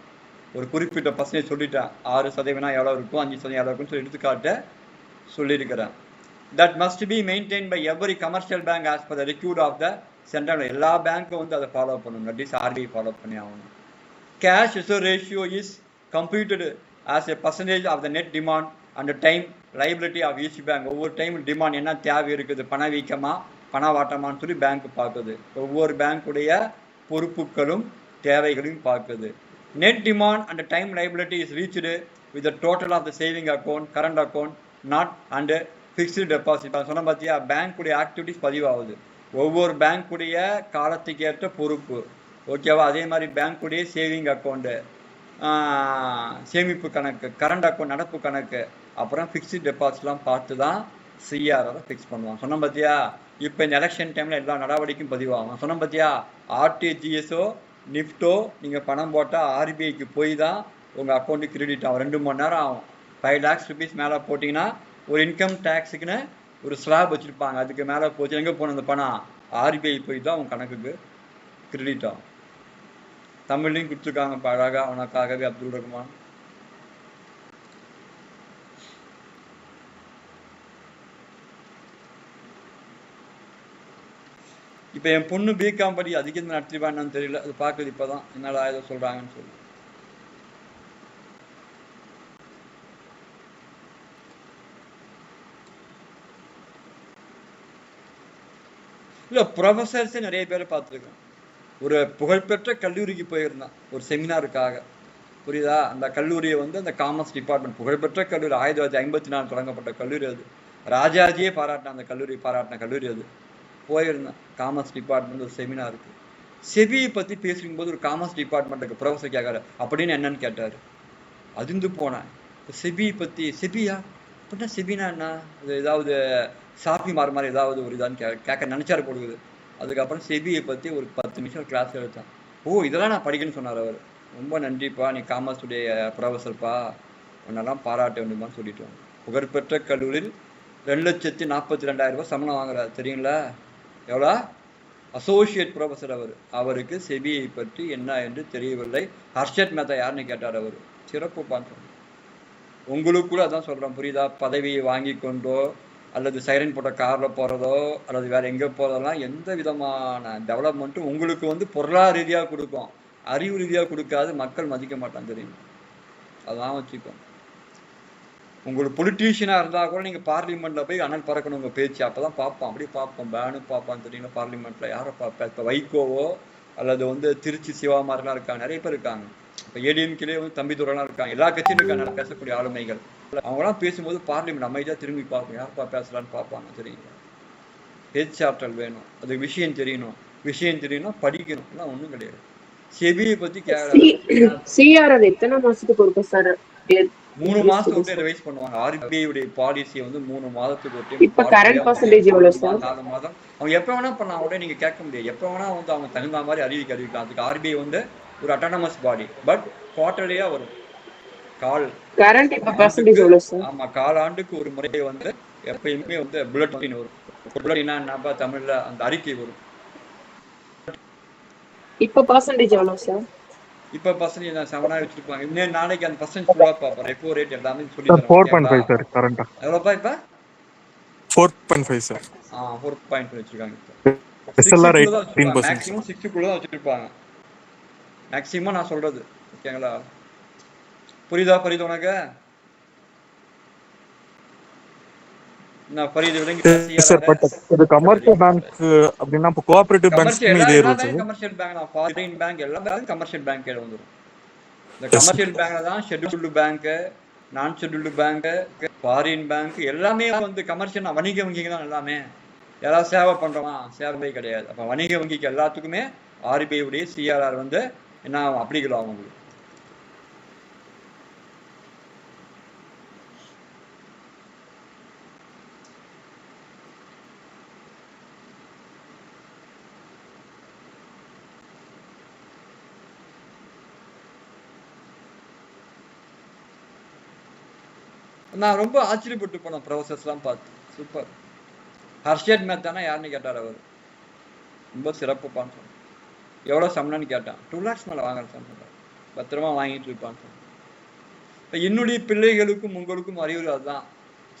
ஒரு குறிப்பிட்ட பர்சன்டேஜ் சொல்லிட்டேன். 6% எவ்வளோ இருக்கும், 5% எவ்வளோ இருக்குன்னு சொல்லி எடுத்துக்காட்ட சொல்லியிருக்கிறேன். That must be maintained by every commercial bank as per the record of the central. எல்லா பேங்க்கும் வந்து அதை ஃபாலோ பண்ணணும், தட் இஸ் RBI ஃபாலோ பண்ணி ஆகணும். Cash reserve ratio is computed as a percentage of the net demand and time liability of each bank. ஒவ்வொரு time demand என்ன தேவை இருக்குது, பணவீக்கமா பணவாட்டமான்னு சொல்லி பேங்க் பார்க்குது. ஒவ்வொரு பேங்க்குடைய பொறுப்புகளும் தேவைகளையும் பார்க்குது. Net demand and time liability is reached with the total of the saving account, current account, not and fixed deposit. சொன்ன பார்த்தியா, பேங்க்குடைய ஆக்டிவிட்டிஸ் பதிவாகுது. ஒவ்வொரு பேங்க்குடைய காலத்துக்கு ஏற்ற பொறுப்பு, ஓகேவா? அதே மாதிரி பேங்க்குடைய சேவிங் அக்கௌண்ட்டு, சேமிப்பு கணக்கு, கரண்ட் அக்கௌண்ட் நடப்பு கணக்கு, அப்புறம் ஃபிக்ஸ்டு டெபாசிட்லாம் பார்த்து தான் சிஆர்ஆரை ஃபிக்ஸ் பண்ணுவாங்க. சொன்ன பார்த்தியா, இப்போ இந்த எலெக்ஷன் டைமில் எல்லா நடவடிக்கையும் பதிவாகும். சொன்ன பார்த்தியா, ஆர்டிஜிஎஸோ நிஃப்டோ நீங்கள் பணம் போட்டால் RBIக்கு போய் தான் உங்கள் அக்கௌண்ட்டுக்கு கிரெடிட் ஆகும். 2 மணி நேரம் ஆகும். 5 lakhs rupees மேலே போட்டிங்கன்னா ஒரு இன்கம் டேக்ஸுக்குன்னு ஒரு ஸ்லாப் வச்சுருப்பாங்க, அதுக்கு மேலே போச்சு எங்கே போன அந்த பணம் RBI போய் தான் உங்கள் கணக்குக்கு கிரெடிட் ஆகும். தமிழ்லையும் கொடுத்துருக்காங்க அழகா, அவனுக்காகவே அப்துல் ரஹ்மான். இப்போ என் பொண்ணு பிகாம் படி அதிகம் நடத்திப்பான்னு தெரியல, அது பார்க்குது இப்போதான், என்னடா ஏதோ சொல்கிறாங்கன்னு சொல்லி. இல்லை ப்ரொஃபஸர்ஸே நிறைய பேரை பார்த்துருக்கேன். ஒரு புகழ்பெற்ற கல்லூரிக்கு போயிருந்தான் ஒரு செமினாருக்காக, புரியுதா? அந்த கல்லூரியை வந்து அந்த காமர்ஸ் டிபார்ட்மெண்ட், புகழ்பெற்ற கல்லூரி, 1954 தொடங்கப்பட்ட கல்லூரி அது. ராஜாஜியே பாராட்டின அந்த கல்லூரி, பாராட்டின கல்லூரி அது. போயிருந்தேன் காமர்ஸ் டிபார்ட்மெண்ட் ஒரு செமினாருக்கு. செபியை பற்றி பேசும்போது ஒரு காமர்ஸ் டிபார்ட்மெண்ட்டுக்கு ப்ரொஃபஸர் கேட்காரு, அப்படின்னு என்னன்னு கேட்டார். அதிர்ந்து போனேன். செபியை பற்றி, செபியா அப்படின்னா செபினா என்ன, அது ஏதாவது சாப்பி மாறு மாதிரி ஏதாவது ஒரு இதான்னு கேட்க நினச்சாரு போடுது. அதுக்கப்புறம் செபியை பற்றி ஒரு 10 நிமிஷம் கிளாஸ் எடுத்தேன். ஓ இதெல்லாம் நான் படிக்கணும்னு சொன்னார் அவர். ரொம்ப நன்றிப்பா, நீ காமர்ஸ் உடைய ப்ரொஃபஸர்ப்பா, உன்னெல்லாம் பாராட்ட வேண்டுமான்னு சொல்லிட்டோம். புகழ்பெற்ற கல்லூரியில் 2,42,000 ரூபாய் சம்பளம் வாங்குறாரு, தெரியுங்களா? எவ்வளோ? அசோசியேட் ப்ரொஃபஸர் அவர். அவருக்கு செபியை பற்றி என்ன என்று தெரியவில்லை. ஹர்ஷத் மேத்தா யாருன்னு கேட்டார் அவர். சிறப்பு பார்க்கணும். உங்களுக்கு கூட அதான் சொல்கிறேன், புரியுதா? பதவியை வாங்கி கொண்டோ அல்லது சைரன் போட்ட காரில் போகிறதோ அல்லது வேறு எங்கே போகிறதெல்லாம் எந்த விதமான டெவலப்மெண்ட்டும் உங்களுக்கு வந்து பொருளாதார ரீதியாக கொடுக்கும், அறிவு ரீதியாக கொடுக்காது. மக்கள் மதிக்க மாட்டான், தெரியும்? அதான் வச்சுக்கோ. உங்களுக்கு பொலிட்டீஷியனாக இருந்தால் கூட நீங்கள் பார்லிமெண்ட்டில் போய் அனல் பறக்கணும் உங்கள் பேச்சு, அப்போ தான் பார்ப்போம். அப்படி பார்ப்போம், பேனு பார்ப்பான்னு தெரியுங்களா? பார்லிமெண்ட்டில் யாரை பார்ப்பேன்? இப்போ வைகோவோ அல்லது வந்து திருச்சி சிவா மாதிரிலாம் இருக்காங்க, நிறைய பேர் இருக்காங்க. இப்போ ஏடிஎம்கேலே வந்து தம்பிதுரைலாம் இருக்காங்க, எல்லா கட்சியும் இருக்காங்க பேசக்கூடிய ஆளுமைகள். அவங்களாம் பேசும்போது பார்லிமெண்ட் அமைதியாக திரும்பி பார்ப்போம், யார்ப்பா பேசலான்னு பார்ப்பாங்க, தெரியுங்களா? பேச்சாற்றல் வேணும், அது விஷயம் தெரியணும். விஷயம் தெரியணும், படிக்கணும், எல்லாம் ஒன்றும் கிடையாது. செபியை பற்றி சிஆர்ஆர் எத்தனை மாசத்துக்கு ஒருக்க சார்? 3 மாசத்துக்கு ஒருத்தே ரிவைஸ் பண்ணுவாங்க. ஆர்பிஐ உடைய பாலிசியை வந்து 3 மாதத்துக்கு ஒருத்தே. இப்ப கரண்ட் பர்சன்டேஜ் எவ்வளவு சார்? 4 மாதம். அவங்க எப்போ வேணா பண்ணலாம், அவட நீங்க கேட்க முடியாது. எப்போ வேணா வந்து அவங்க தகுந்த மாதிரி அறிவிக்கலாம். அதுக்கு ஆர்பிஐ வந்து ஒரு அட்டானமஸ் பாடி, பட் குவார்டர்லியா வரும். கரண்ட் இப்ப பர்சன்டேஜ் எவ்வளவு சார்? ஆமா, காலாண்டுக்கு ஒரு முறை வந்து எப்பயுமே வந்து புல்லட்டின் வரும். புல்லட்டினா என்னப்பா தமிழ்ல அந்த அறிக்கை வரும். இப்ப பர்சன்டேஜ் எவ்வளவு சார்? இப்ப பர்சன்டேஜ் 7 வச்சிருப்பாங்க. இன்னும் நாளைக்கு அந்த பர்சன்டேஜ் ஃபுல்லா பாப்போம். ரெப்போ ரேட் எல்லாமே சொல்லி தரேன். 4.5 சார் கரண்டா. எவ்வளவுப்பா இப்ப? 4.5 சார். 4.5 வச்சிருக்காங்க. SLR 18%. மேக்ஸிமம் 6 குள்ள தான் வச்சிருப்பாங்க. மேக்ஸிமம் நான் சொல்றது. ஓகேங்களா? புரியுதா உனக்கு? நான் பரிது விளங்கி சார் பட் இது கமர்ஷியல் பேங்க் அப்படினா இப்ப கோஆபரேட்டிவ் பேங்க்ஸ்க்கு இதே ரூல்ஸ். கமர்ஷியல் பேங்க் நான் ஃபாரின் பேங்க் எல்லா பேங்க் கமர்ஷியல் பேங்க் கீழ வந்துரும். இந்த கமர்ஷியல் பேங்க்ல தான் ஷெட்யூல்டு பேங்க், நான் ஷெட்யூல்டு பேங்க், ஃபாரின் பேங்க் எல்லாமே வந்து கமர்ஷியல் வணிக வங்கிங்க தான் எல்லாமே. யாராவது சேவை பண்றோமா? சேவை கிடையாது. அப்ப வணிக வங்கிக்கு எல்லாத்துக்குமே ஆர்பிஐ உடைய சிஆர்ஆர் வந்து என்ன அப்ளிகபிள் ஆகும் உங்களுக்கு. நான் ரொம்ப ஆச்சரியப்பட்டு போனேன் ப்ரொஃபஸர்ஸ்லாம் பார்த்து. சூப்பர். ஹர்ஷத் மேத்தானா யாருன்னு கேட்டார் அவர். ரொம்ப சிறப்புப்பான்னு சொன்னேன். எவ்வளோ சம்பளம்னு கேட்டான். 2 lakhs மேலே வாங்குறேன் சொன்னார். பத்திரமா வாங்கிட்டு இருப்பான்னு சொன்னேன். இப்போ என்னுடைய பிள்ளைகளுக்கும் உங்களுக்கும் அறிவுரை அதுதான்.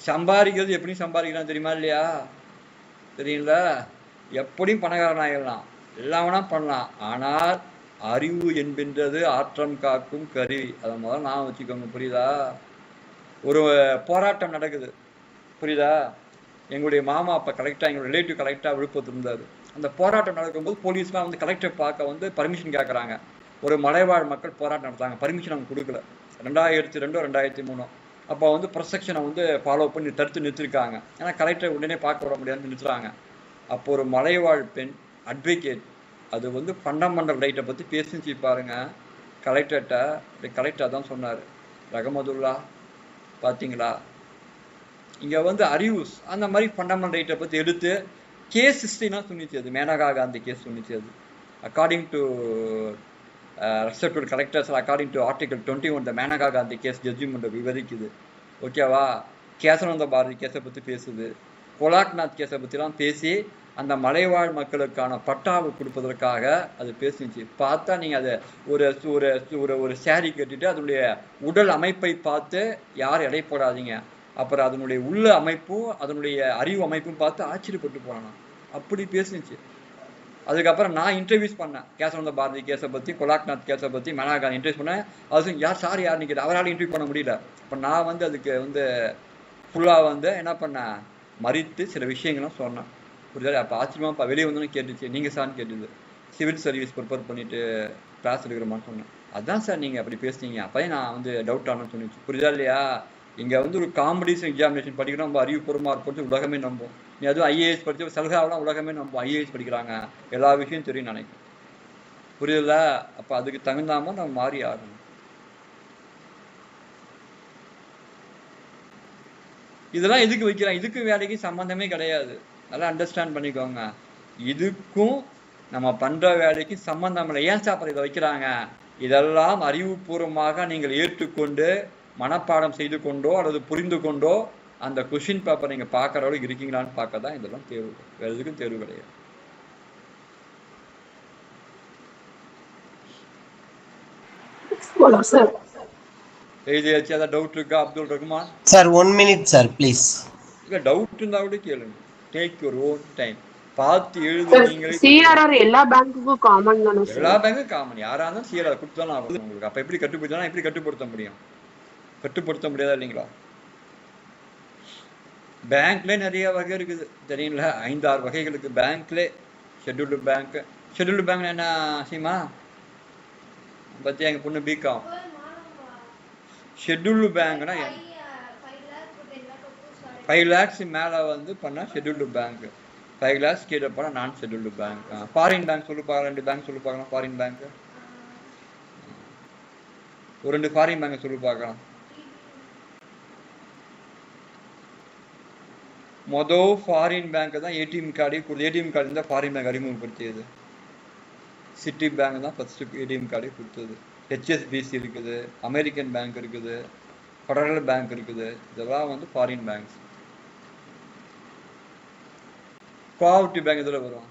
சம்பாதிக்கிறது எப்படி சம்பாதிக்கலாம் தெரியுமா இல்லையா? தெரியுங்களா? எப்படியும் பணக்காரன் ஆகிடலாம், எல்லாம் வேணா பண்ணலாம். ஆனால் அறிவு என்பது ஆற்றம் காக்கும் கருவி. அதை முதல்ல நான் வச்சுக்கோங்க, புரியுதா? ஒரு போராட்டம் நடக்குது, புரியுதா? எங்களுடைய மாமா அப்போ கலெக்டராக, எங்களுடைய ரிலேட்டிவ் கலெக்டராக விழுப்புரத்தில் இருந்தார். அந்த போராட்டம் நடக்கும்போது போலீஸ்லாம் வந்து கலெக்டரை பார்க்க வந்து பர்மிஷன் கேட்குறாங்க. ஒரு மலைவாழ் மக்கள் போராட்டம் நடத்தாங்க, பர்மிஷன் அவங்க கொடுக்கல. 2002 2003 அப்போ வந்து ப்ரொசெக்ஷனை வந்து ஃபாலோ பண்ணி தடுத்து நிறுத்திருக்காங்க. ஏன்னா கலெக்டரை உடனே பார்க்க விட முடியாதுன்னு நிறுத்துறாங்க. அப்போ ஒரு மலைவாழ் பெண் அட்வொகேட் அது வந்து ஃபண்டமெண்டல் ரைட்டை பற்றி பேசிச்சு பாருங்க கலெக்டர்கிட்ட. கலெக்டர் தான் சொன்னார், ரஹமதுல்லா பார்த்தீங்களா, இங்கே வந்து அறிவுஸ் அந்த மாதிரி ஃபண்டமெண்டல் ரைட்டை பற்றி எடுத்து கேஸ் ஹிஸ்ட்ரிலாம் சொன்னிச்சு. அது மேனகா காந்தி கேஸ் சொன்னிச்சு. அது according to respected collectors, according to article 21 the Maneka Gandhi case judgment விவரிக்குது. ஓகேவா? கேசவானந்த பாரதி கேஸை பற்றி பேசுது, கோலாக்நாத் கேஸை பற்றிலாம் பேசி அந்த மலைவாழ் மக்களுக்கான பட்டாவை கொடுப்பதற்காக அது பேசிச்சு. பார்த்தா நீங்கள் அதை ஒரு ஒரு ஒரு சேரீ கட்டிட்டு அதனுடைய உடல் அமைப்பை பார்த்து யார் எடை போடாதீங்க. அப்புறம் அதனுடைய உள்ள அமைப்பும் அதனுடைய அறிவு அமைப்பும் பார்த்து ஆச்சரியப்பட்டு போனான். அப்படி பேசிச்சு. அதுக்கப்புறம் நான் இன்டர்வியூஸ் பண்ணேன் கேசவானந்த பாரதி கேஸை பற்றி, கோலாக்நாத் கேஸை பற்றி மேனகா காந்தி இன்டர்வியூஸ் பண்ணேன். அது யார் சார் யார் நிற்கிது, அவரால் இன்டர்வியூ பண்ண முடியல. இப்போ நான் வந்து அதுக்கு வந்து ஃபுல்லாக வந்து என்ன பண்ணேன், மறித்து சில விஷயங்கள்லாம் சொன்னேன். புரியுதா? அப்போ ஆச்சரியமாப்பா வெளியே வந்தோன்னு கேட்டுச்சு, நீங்கள் சார்னு கேட்டுது. சிவில் சர்வீஸ் ப்ரிப்பேர் பண்ணிட்டு கிளாஸ் எடுக்கிறோமான்னு சொன்னேன். அதான் சார் நீங்கள் அப்படி பேசுனீங்க, அப்போயே நான் வந்து டவுட் ஆனேன்னு சொன்னிச்சு. புரியுதா இல்லையா? இங்கே வந்து ஒரு காம்படிஷன் எக்ஸாமினேஷன் படிக்கிறோம், நம்ம அறிவுபூர்வமாக இருப்போம், உலகமே நம்பும். நீ அதுவும் ஐஏஎஸ் படிச்சு சலுகாவெல்லாம் உலகமே நம்பும். ஐஏஎஸ் படிக்கிறாங்க, எல்லா விஷயம் தெரியும் நினைக்கும். புரியுதுல? அப்போ அதுக்கு தகுந்தாமல் நம்ம மாறி ஆகணும். இதெல்லாம் எதுக்கு வைக்கிறேன்? இதுக்கு வேலைக்கு சம்மந்தமே கிடையாது, நல்லா அண்டர்ஸ்டாண்ட் பண்ணிக்கோங்க. இதுக்கும் நம்ம பண்ற வேலைக்கு சம்பந்தம் இல்லை. ஏன் சாப்பிட இதை வைக்கிறாங்க? இதெல்லாம் அறிவுபூர்வமாக நீங்கள் ஏற்றுக்கொண்டு மனப்பாடம் செய்து கொண்டோ அல்லது புரிந்து கொண்டோ அந்த கொஷின் பேப்பர் நீங்க பார்க்குற அளவுக்கு இருக்கீங்களான்னு பார்க்க தான் இதெல்லாம் தேர்வு. வேற எதுக்கும் தேர்வு கிடையாது. எழுதியாச்சு. ஏதாவது டவுட் இருக்கா Abdul Rahman sir? 1 minute sir please. இல்லை டவுட் இருந்தா கூட கேளுங்க. Take your own time. பார்த்து எழுதி. நீங்களே சிஆர்ஆர் எல்லா பேங்க்குக்கும் காமன் தானே? எல்லா பேங்க்கும் காமன். யாரா இருந்தாலும் சிஆர்ஆர் கொடுத்தாலும் ஆகும் உங்களுக்கு. அப்ப எப்படி கட்டுப்படுத்தலாம்? எப்படி கட்டுப்படுத்த முடியும்? கட்டுப்படுத்த முடியாதா இல்லைங்களா? பேங்க்ல நிறைய வகை இருக்குது தெரியுங்களா? 5-6 வகைகளுக்கு பேங்க்ல. Scheduled bank. ஷெட்யூல்டு பேங்க் என்ன சீமா பத்தி எங்க பொண்ணு பிகாம். ஷெட்யூல்டு பேங்க்னா 5 lakhs மேல வந்து பண்ணா ஷெட்யூல்டு பேங்க். 5 lakhs கீழே போனால் நான் ஷெட்யூல்டு பேங்க். ஃபாரின் பேங்க் சொல்லி பார்க்கலாம். 2 பேங்க் சொல்லி பார்க்கலாம். ஃபாரின் பேங்க் ஒரு 2 ஃபாரின் பேங்க் சொல்லி பார்க்கலாம். மொதல் ஃபாரின் பேங்க் தான் ஏடிஎம் கார்டு. ஏடிஎம் கார்டு இருந்தால் ஃபாரின் பேங்க் அறிமுகப்படுத்தியது. சிட்டி பேங்க் தான் ஃபர்ஸ்ட் ஏடிஎம் கார்டே கொடுத்தது. ஹெச்எஸ்பிசி இருக்குது, அமெரிக்கன் பேங்க் இருக்குது, ஃபெடரல் பேங்க் இருக்குது. இதெல்லாம் வந்து ஃபாரின் பேங்க்ஸ். கோஆபரேட்டிவ் பேங்க் இதில் வரும்.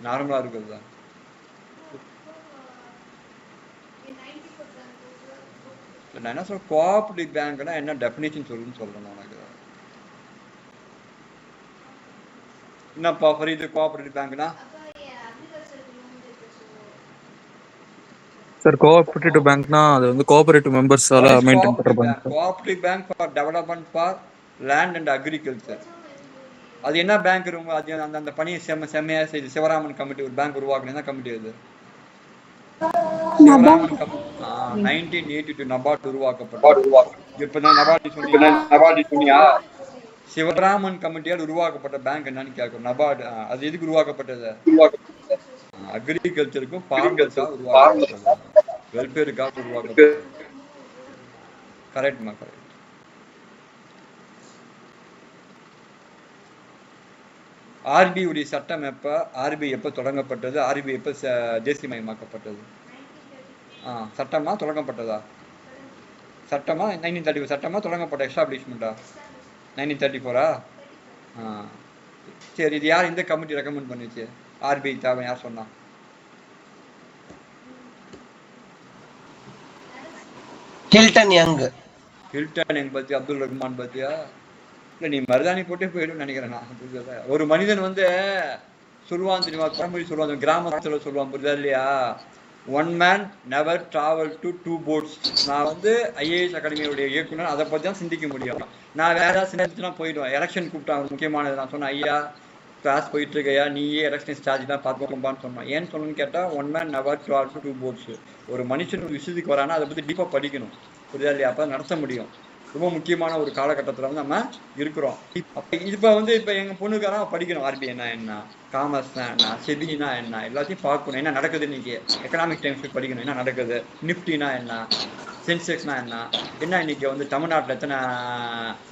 நார்மலாக இருக்குது தான். நான் என்ன சொல்றேன், கோஆபரேட்டிவ் பேங்க்னா என்ன டெஃபினேஷன் சொல்லுன்னு சொல்றேன் உனக்கு. என்னப்பா ஃபரீது கோஆபரேட்டிவ் பேங்க்னா? சார் கோஆபரேட்டிவ் பேங்க்னா அது வந்து கோஆபரேட்டிவ் மெம்பர்ஸால மெயின்டைன் பண்ற bank. Cooperative bank for development for land and agriculture. அது என்ன பேங்க் இருக்கும்? அது அந்த பணியை செம்மையா செய்து சிவராமன் கமிட்டி ஒரு பேங்க் உருவாக்கணும். என்ன கமிட்டி அது? சிவராமன் கமிட்டி. 1982 நபார்டு உருவாக்கப்பட்டது. இப்பதான் நபார்டு சொன்னியா? சிவராமன் கமிட்டியால் உருவாக்கப்பட்ட பேங்க் என்னன்னு கேட்கும். நபார்டு. அது எதுக்கு உருவாக்கப்பட்டது? அக்ரிகல்ச்சருக்கும் ஃபார்மர்ஸாக உருவாக்கப்பட்டது, வெல்ஃபேருக்காக உருவாக்கப்பட்டது. கரெக்ட்மா, கரெக்ட். ஆர்பிஐ உடைய சட்டம் எப்போ? ஆர்பிஐ எப்போ தொடங்கப்பட்டது? ஆர்பிஐ எப்போ தேசியமயமாக்கப்பட்டது? சட்டமா தொடங்கப்பட்டதா? சட்டமா 1934 சட்டமா தொடங்கப்பட்ட எஸ்டாப்ளிஷ்மெண்டா? 1934. சரி, இது யார் இந்த கமிட்டி ரெக்கமெண்ட் பண்ணிச்சு? ஆர்பிஐ தேவை யார் சொன்னா? Hilton young. ஹில்டன் யங் பத்தி அப்துல் ரஹ்மான் பத்தியா? இல்லை நீ மருதாணி போட்டே போயிடும் நினைக்கிறேன் நான். ஒரு மனிதன் வந்து சொல்லுவான் தெரியுமா, பழமொழி சொல்லுவான், கிராமத்தில் சொல்லுவான், புரியுதா இல்லையா? 1 man never travel to 2 boats. நான் வந்து ஐஏஎஸ் அகாடமியோடைய இயக்குனர், அதை பற்றி தான் சிந்திக்க முடியும். நான் வேற ஏதாவது சிந்திச்சுனா போயிடுவேன். எலெக்ஷன் கூப்பிட்டாங்க, முக்கியமானது. நான் சொன்னேன், ஐயா கிளாஸ் போயிட்டு இருக்கையா, நீயே எலெக்ஷன் ஸ்ட்ராட்டஜி தான் பார்த்துக்கோம்பான்னு சொன்னேன். ஏன்னு சொல்லணும்னு கேட்டால் 1 man never travel to 2 boats. ஒரு மனுஷன் ஒரு விஷயத்துக்கு வரானா அதை பற்றி டீப்பாக படிக்கணும், புரியுதா இல்லையா? அப்போ நடத்த முடியும். ரொம்ப முக்கியமான ஒரு காலகட்டத்தில் வந்து நம்ம இருக்கிறோம். இப்போ வந்து இப்போ எங்கள் பொண்ணுக்காரன் படிக்கணும். ஆர்பிஐனா என்ன, காமர்ஸ்னா என்ன, செபினா என்ன, எல்லாத்தையும் பார்க்கணும். என்ன நடக்குது இன்னைக்கு? எக்கனாமிக் டைம்ஸ் படிக்கணும், என்ன நடக்குது. நிஃப்டினா என்ன, சென்செக்ஸ்னா என்ன, என்ன இன்னைக்கு வந்து தமிழ்நாட்டில் எத்தனை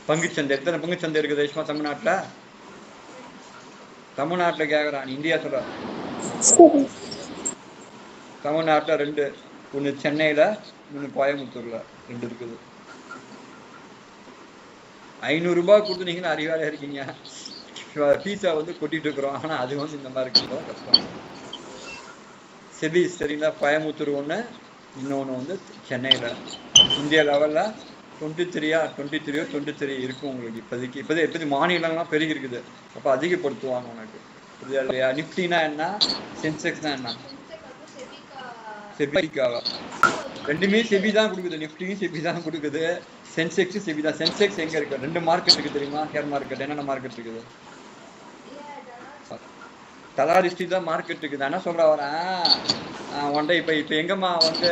பங்குச்சந்தை இருக்குது சும்மா தமிழ்நாட்டில்? தமிழ்நாட்டில் கேட்குறான், இந்தியா சொல்ற. தமிழ்நாட்டில் 2, ஒன்று சென்னையில், ஒன்று கோயம்புத்தூரில் 2 இருக்குது. 500 ரூபாய் கொடுத்து நீங்களும் அறிவாளியாக இருக்கீங்க. ஃபீஸை வந்து கொட்டிட்டு இருக்கிறோம். ஆனால் அது வந்து இந்த மாதிரி இருக்கிறதோ கஷ்டம். செபி சரிங்களா? கோயம்புத்தூர் ஒன்று, இன்னொன்று வந்து சென்னையில். இந்தியா லெவலில் 23 இருக்கும் உங்களுக்கு இப்போதைக்கு. இப்போதைக்கு மாநிலங்கள்லாம் பெருகி இருக்குது. அப்போ அதிகப்படுத்துவாங்க உனக்கு, புரியுதா இல்லையா? நிஃப்டினா என்ன, சென்செக்ஸ்னா என்ன, செபிக்காவா? ரெண்டுமே செபி தான் கொடுக்குது. நிஃப்டியும் செபி தான் கொடுக்குது, சென்செக்ஸும் செபி தான். சென்செக்ஸ் எங்க இருக்கு? 2 மார்க்கெட் இருக்கு தெரியுமா? Share market. என்னென்ன மார்க்கெட் இருக்குது? தலா டிஸ்ட்ரிக்ட் தான் மார்க்கெட் இருக்குது. என்ன சொல்ற வரேன் ஒன் டே. இப்போ எங்கம்மா வந்து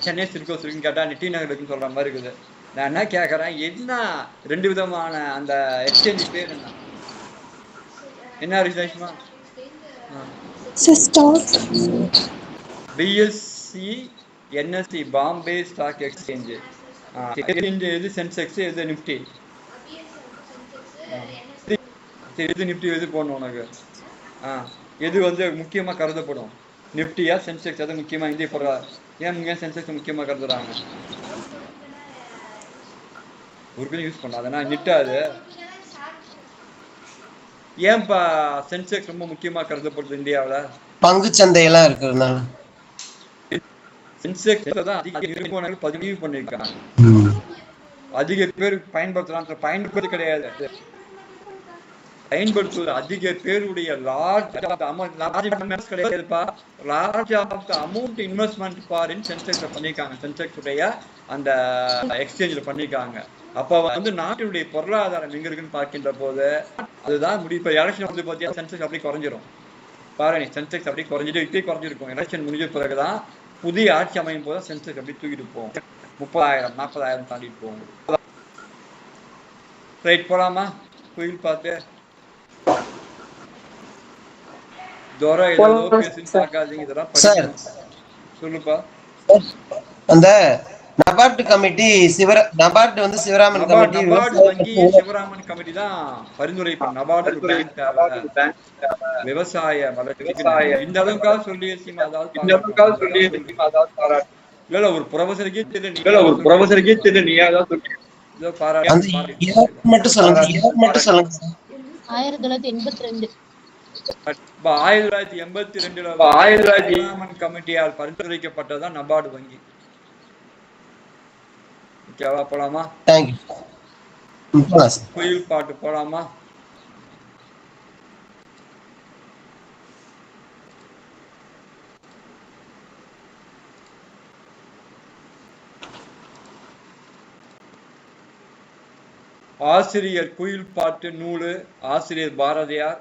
சென்னை சில்கோஸ் இருக்குன்னு கேட்டா டி நகர் இருக்குன்னு சொல்ற மாதிரி இருக்குது. நான் என்ன கேட்கறேன், என்ன 2 விதமான அந்த எக்ஸ்சேஞ்ச் பேர் என்ன ரிசேஷமா? BSE NSE Bombay stock exchange. எது சென்செக்ஸ், எது நிஃப்டி? எது நிஃப்டி எது போடணும் உனக்கு? எது வந்து முக்கியமா கருதப்படும்? நிஃப்டியா சென்செக்ஸ்? அது முக்கியமா இந்திய பொருளா? ஏன் சென்செக்ஸ் முக்கியமா கருதுறாங்க? ஒரு யூஸ் பண்ண அதனா நிட்டாது. ஏன்பா சென்செக்ஸ் ரொம்ப முக்கியமா கருதப்படுது இந்தியாவுல? பங்கு சந்தையெல்லாம் இருக்கிறதுனால. சென்செக்ஸ் தான் அதிக நிறுவனங்கள் பதிவு பண்ணிருக்காங்க. அதிக பேர் பயன்படுத்துறாங்க. பயன்படுத்த கிடையாது, பயன்படுத்துவது அதிக பேருடைய large amount investment for in Sensex பண்ணிருக்காங்க. சென்செக்ஸ் உடைய அந்த எக்ஸ்சேஞ்சில் பண்ணிருக்காங்க. அப்ப வந்து நாட்டினுடைய பொருளாதாரம் எங்க இருக்குன்னு பார்க்கின்ற போது அதுதான் முடிவு. இப்ப எலெக்ஷன் வந்து பார்த்தீங்கன்னா சென்செக்ஸ் அப்படி குறைஞ்சிரும். பாரு, நீ சென்செக்ஸ் அப்படி குறைஞ்சிட்டு இப்படி குறைஞ்சிருக்கும். எலெக்ஷன் முடிஞ்ச பிறகுதான் புதிய ஆட்சி அமையும் போது சென்செக்ஸ் அப்படி தூக்கிட்டு போவோம். 30,000 40,000 தாண்டிட்டு போவோம். ரைட், போலாமா? கோயில் பார்த்து சொல்லுப்பா. அந்த நபார்டு கமிட்டி நபார்டு வந்து சிவராமன் கமிட்டி, சிவராமன் கமிட்டி தான் பரிந்துரை பண்ண. நபார்டு விவசாய இந்த அளவுக்காக சொல்லி இல்ல ஒரு ப்ரொஃபஸருக்கே தெரியல. நீ அதான் மட்டும் சொல்லுங்க. 1982 1982 கமிட்டியால் பரிந்துரைக்கப்பட்டதான் நபார்டு வங்கி. போலாமா? கோயில் பாட்டு போலாமா? ஆசிரியர் குயில் பாட்டு நூலு ஆசிரியர் பாரதியார்.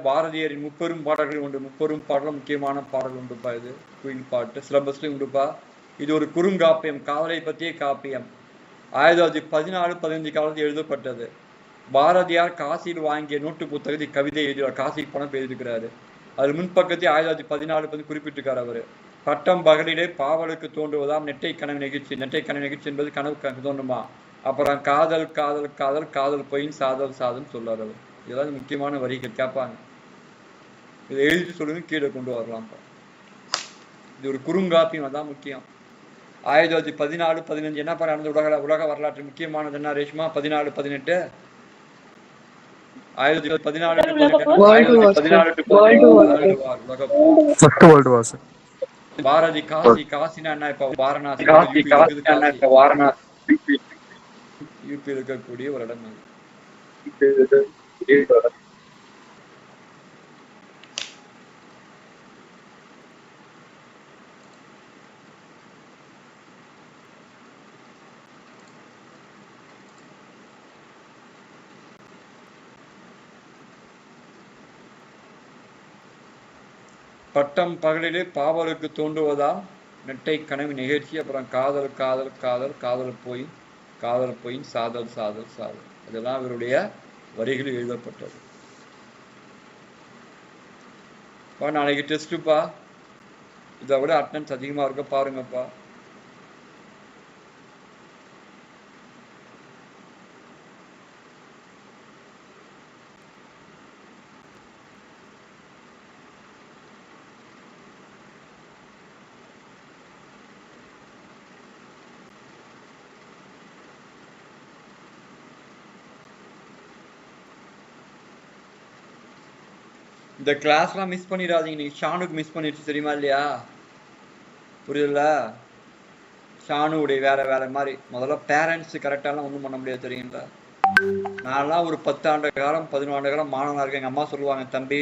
பாரதியாரின் 30 பாடல்கள் உண்டு. 30 பாடலும் முக்கியமான பாடல் உண்டுப்பா. இது குயில் பாட்டு சிலபஸ்லயும் உண்டுப்பா. இது ஒரு குறுங்காப்பியம், காதலை பற்றிய காப்பியம். 1914-15 காலத்தில் எழுதப்பட்டது. பாரதியார் காசியில் வாங்கிய நோட்டு புத்தகத்தில் கவிதை எழுதினார். காசிக்கு பணம் எழுதியிருக்கிறாரு. அது முன்பக்கத்தை 1914 குறிப்பிட்டிருக்காரு அவரு. பட்டம் பகலிலே பாவலுக்கு தோன்றுவதாம் நெட்டை கனவு நிகழ்ச்சி. நெட்டை கனவு நிகழ்ச்சி என்பது கனவு தோன்றுமா? அப்புறம் காதல் காதல் காதல் காதல் பொயின் சாதல் சாதம் சொல்லார் அவர். இதெல்லாம் முக்கியமான வரிகள் கேட்பாங்க. இதை எழுதிட்டு சொல்லுங்க, கீழே கொண்டு வரலாம். இது ஒரு குறுங்காப்பியம் தான் முக்கியம். 1914-15 என்ன நடந்த உலக வரலாற்று முக்கியமானது என்ன ரேஷ்மா? 14-18 பாரதி காசினா என்ன? இப்ப வாரணாசி யூபி இருக்கக்கூடிய ஒரு இடம். பட்டம் பகலிலே பாவலுக்கு தோன்றுவதால் நெட்டை கனவு நிகழ்ச்சி. அப்புறம் காதல் காதல் காதல் காதல் போய் சாதல் சாதல் சாதல். இதெல்லாம் அவருடைய வரிகளில் எழுதப்பட்டது. நாளைக்கு டெஸ்ட்டுப்பா. இதை விட அட்டெண்டன்ஸ் அதிகமா இருக்க பாருங்கப்பா. இந்த கிளாஸ்லாம் மிஸ் பண்ணிடாதீங்க. நீங்க ஷானுக்கு மிஸ் பண்ணிடுச்சு தெரியுமா இல்லையா? புரியுதுல்ல? ஷானுடைய வேற மாதிரி. முதல்ல பேரண்ட்ஸ் கரெக்டாலாம் ஒன்றும் பண்ண முடியாது தெரியுங்களா? நான்லாம் ஒரு 10 ஆண்டு காலம் 11 ஆண்டு காலம் மாணவனாக இருக்கேன். எங்கள் அம்மா சொல்லுவாங்க, தம்பி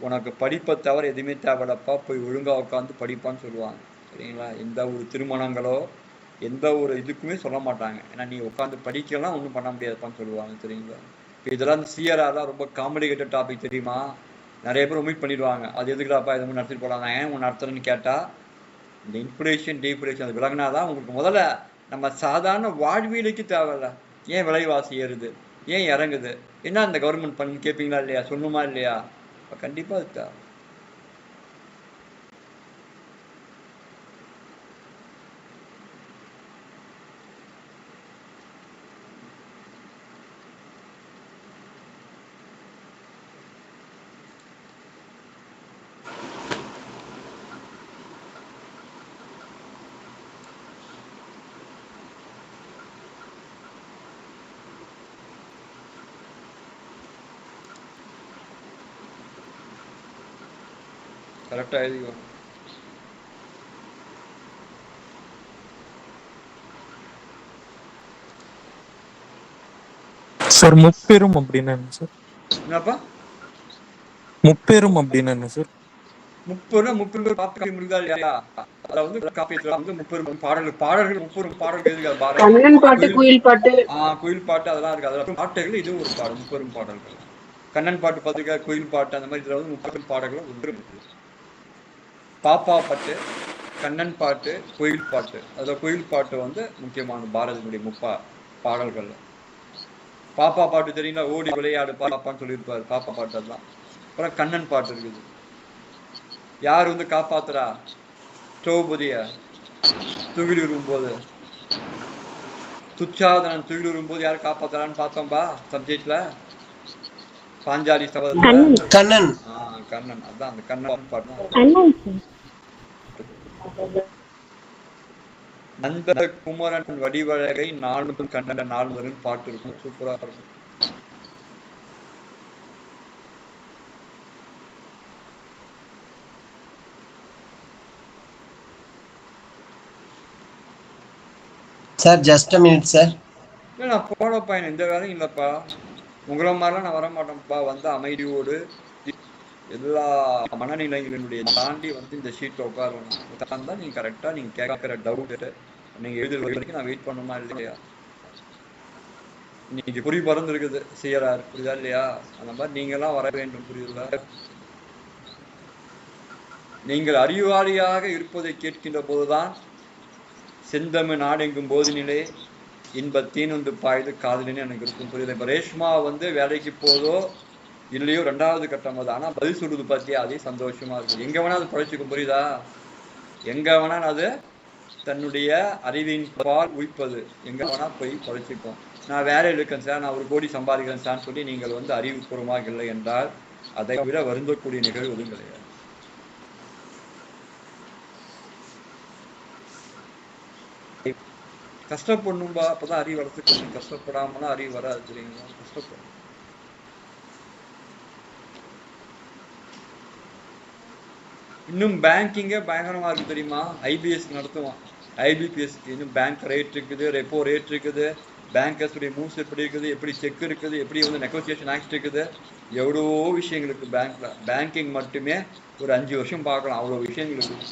உனக்கு படிப்பை தவிர எதுவுமே தேவையில்லப்பா, போய் ஒழுங்கா உட்காந்து படிப்பான்னு சொல்லுவாங்க. சரிங்களா? எந்த ஒரு திருமணங்களோ எந்த ஒரு இதுக்குமே சொல்ல மாட்டாங்க. ஏன்னா நீ உட்காந்து படிக்கலாம் ஒன்றும் பண்ண முடியாதுப்பான்னு சொல்லுவாங்க. சரிங்களா? இப்போ இதெல்லாம் இந்த சிஆர்ஆர்லாம் ரொம்ப காம்ப்ளிகேட்டட் டாபிக் தெரியுமா? நிறைய பேர் ஒமிட் பண்ணிடுவாங்க. அது எதுக்குடாப்பா இது நடத்திட்டு போகலாம், நான் ஏன் உன் நடத்துறேன்னு கேட்டால் இந்த இன்ஃப்ளேஷன் டீஃப்ளேஷன் அது விலகினாதான் உங்களுக்கு முதல்ல நம்ம சாதாரண வாழ்வியலுக்கு தேவையில்ல. ஏன் விலைவாசி ஏறுது, ஏன் இறங்குது, என்ன இந்த கவர்மெண்ட் பண்ணு கேட்பீங்களா இல்லையா, சொல்லணுமா இல்லையா? கண்டிப்பாக அது தேவை. கரெக்டாக எழுதிக்கணும். சார் முப்பெரும் அப்படின்னா என்ன சார்? என்னப்பா முப்பெரும் அப்படின்னா என்ன சார்? முப்பெரும் காப்பி முடியுதா இல்லையா? அதுல வந்து காப்பியத்துல வந்து முப்பெரும் பாடல்கள் முப்பெரும் பாடல்கள் இருக்கு. கண்ணன் பாட்டு, குயில் பாட்டு, குயில் பாட்டு அதெல்லாம் இருக்கு. அதுல பாட்டுகள் இதுவும் ஒரு பாடல், முப்பெரும் பாடல்கள். கண்ணன் பாட்டு பார்த்துக்க, குயில் பாட்டு அந்த மாதிரி இதுல வந்து முப்பெரும் பாடல்கள் ஒன்று இருக்குது. பாப்பா பாட்டு, கண்ணன் பாட்டு, குயில் பாட்டு. அதுல குயில் பாட்டு வந்து முக்கியமான பாரதியுடைய பாடல்கள். பாப்பா பாட்டு தெரியுங்களா? ஓடி விளையாடு பாப்பான்னு சொல்லியிருப்பாரு. பாப்பா பாட்டு அதெல்லாம். அப்புறம் கண்ணன் பாட்டு இருக்குது. யார் வந்து காப்பாத்துறா திரௌபதிய துகில் விரும்பும்போது, துச்சாதனன் துகில் விரும்பும்போது யார் காப்பாத்துறான்னு பார்த்தோம்பா சப்ஜெக்ட்ல. பாஞ்சாலி சபதத்துல கண்ணன். கண்ணன். அதான் அந்த கண்ணன் பாட்டு. நந்த குமரன் வடிவழகை நாளும் கண்ட நாள்வரும் பாட்டு இருக்கும். சூப்பரா இருக்கும். Sir just a minute sir. இல்லை நான் போடப்பா, எந்த வேலையும் இல்லைப்பா. உங்களை மாதிரிலாம் நான் வரமாட்டேன்ப்பா. வந்து அமைதியோடு எல்லா மனநிலைகளினுடைய தாண்டி வந்து இந்த ஷீட்டில் உட்காரணும். தான் நீங்கள் கரெக்டாக நீங்கள் கேட்குற டவுட்டு நீங்கள் எழுதுற வரைக்கும் நான் வெயிட் பண்ணுமா இல்லையா? இன்னைக்கு குறி பறந்து இருக்குது சிஆர்ஆர், புரியுதா இல்லையா? அந்த மாதிரி நீங்களாம் வர வேண்டும், புரியுதா? நீங்கள் அறிவாளியாக இருப்பதை கேட்கின்ற போதுதான் செந்தமிழ் நாடெங்கும் போதினிலே இன்பத்தீன் வந்து பாய்து காதலின்னு எனக்கு இருக்கும், புரியுது? இப்போ ரேஷ்மா வந்து வேலைக்கு போதோ இல்லையோ 2வது கட்டம் அது. ஆனால் பதில் சொல்லுது பார்த்தியா, அதே சந்தோஷமா இருக்குது. எங்கே வேணா அது பழச்சிக்கும், புரியுதா? எங்கே வேணால் அது தன்னுடைய அறிவின் பால் உயிப்பது எங்கே வேணா போய் பழச்சிக்கும். நான் வேலையில் இருக்கேன் சார், நான் 1 கோடி சம்பாதிக்கிறேன் சார்னு சொல்லி நீங்கள் வந்து அறிவுபூர்வமாக இல்லை என்றால் அதை விட வருந்தக்கூடிய நிகழ்வு எதுவும் கிடையாது. கஷ்டப்படணும்பா, அப்பதான் அறிவு வளர்த்துக்கணும். கஷ்டப்படாமனா அறிவு வராது, தெரியுங்களா? கஷ்டப்படும். இன்னும் பேங்கிங்கே பயங்கரமா இருக்கு தெரியுமா? ஐபிஎஸ் நடத்துவான், ஐபிபிஎஸ். இன்னும் பேங்க் ரேட் இருக்குது, ரெப்போ ரேட் இருக்குது, பேங்கர்ஸுடைய மூவ்ஸ் எப்படி இருக்குது, எப்படி செக் இருக்குது, எப்படி வந்து நெகோசியேஷன் ஆக்ட் இருக்குது, எவ்வளோ விஷயங்கள் இருக்கு பேங்க்ல. பேங்கிங் மட்டுமே ஒரு 5 வருஷம் பார்க்கலாம், அவ்வளோ விஷயங்கள் இருக்கு.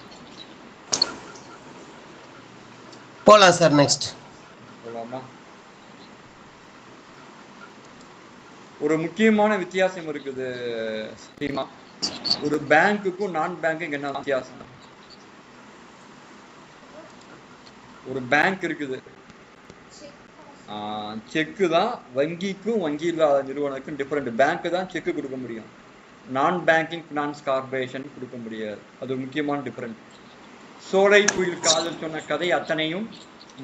போலாம் சார். நெக்ஸ்ட் போலாமா? ஒரு முக்கியமான வித்தியாசம் இருக்குது சீமா. ஒரு பேங்க்குக்கும் நான் பேங்க்குக்கு என்ன வித்தியாசம்? ஒரு பேங்க் இருக்குது, செக்கு தான். வங்கிக்கும் வங்கி இல்லாத நிறுவனத்துக்கும் டிஃபரெண்ட். பேங்க் தான் செக்கு கொடுக்க முடியும், நான் பேங்கிங் ஃபினான்ஸ் கார்பரேஷன் கொடுக்க முடியாது. அது ஒரு முக்கியமான டிஃபரெண்ட். சோலை குயில் காதல் சொன்ன கதை அத்தனையும்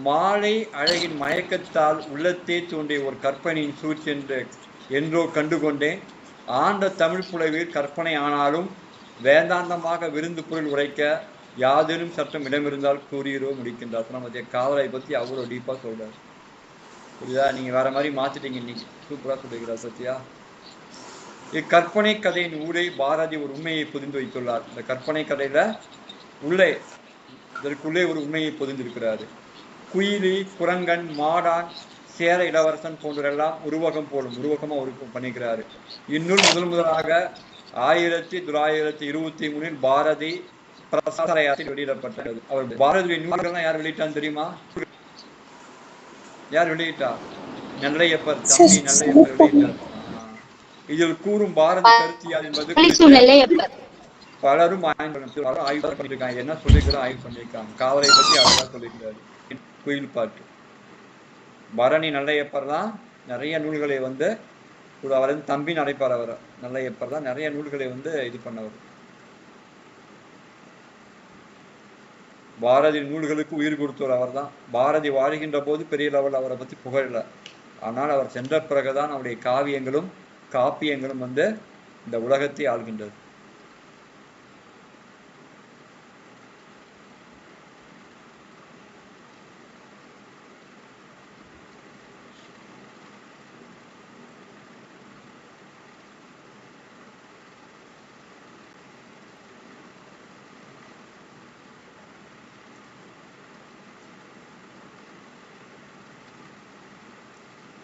மாலை அழகின் மயக்கத்தால் உள்ளத்தே தோன்றிய ஒரு கற்பனையின் சூழ்ச்சி என்றோ கண்டுகொண்டேன். ஆண்ட தமிழ் புலவில் கற்பனை ஆனாலும் வேதாந்தமாக விருந்து பொருள் உரைக்க யாதேனும் சட்டம் இடமிருந்தால் கூறியரோ முடிக்கின்றார். நம்ம காதலை பற்றி அவ்வளோ டீப்பாக சொல்றாரு, புரியுதா? நீங்கள் வேற மாதிரி மாற்றிட்டீங்க, இன்னைக்கு சூப்பராக சொல்லிக்கிறார் சத்யா. இக்கற்பனை கதையின் ஊடே பாரதி ஒரு உண்மையை பொதிந்து வைத்துள்ளார். இந்த கற்பனை கதையில உள்ளே இதற்குள்ளே ஒரு உண்மையை பொதிந்திருக்கிறாரு. குயிலி, குரங்கன், மாடான், சேர இளவரசன் போன்றெல்லாம் உருவகமாக பண்ணிக்கிறாரு. இந்நூல் முதலாக 1923 பாரதி பிரசாரையாசில் வெளியிடப்பட்டது. அவர் பாரதிய நூல்கள்லாம் யார் வெளியிட்டான்னு தெரியுமா? யார் வெளியிட்டா? நெல்லையப்பர், தம்பி நெல்லையப்பர் வெளியிட்டார். இதில் கூறும் பாரதி கருத்து யாது என்பது பலரும் ஆய்வு பண்ணிருக்காங்க. என்ன சொல்லிருக்கிறோம் ஆய்வு பண்ணிருக்காங்க. காவலை பத்தி அழகா சொல்லியிருக்காரு. குயில் பாட்டு. பரணி நெல்லையப்பர் தான் நிறைய நூல்களை வந்து அவர் வந்து தம்பின்னு அழைப்பார். அவர் நெல்லையப்பர் தான் நிறைய நூல்களை வந்து இது பண்ணவர். பாரதி நூல்களுக்கு உயிர் கொடுத்தவர் அவர் தான். பாரதி வாழ்கின்ற போது பெரிய லெவல் அவரை பத்தி புகழல. ஆனால் அவர் சென்ற பிறகுதான் அவருடைய காவியங்களும் காப்பியங்களும் வந்து இந்த உலகத்தை ஆள்கின்றது.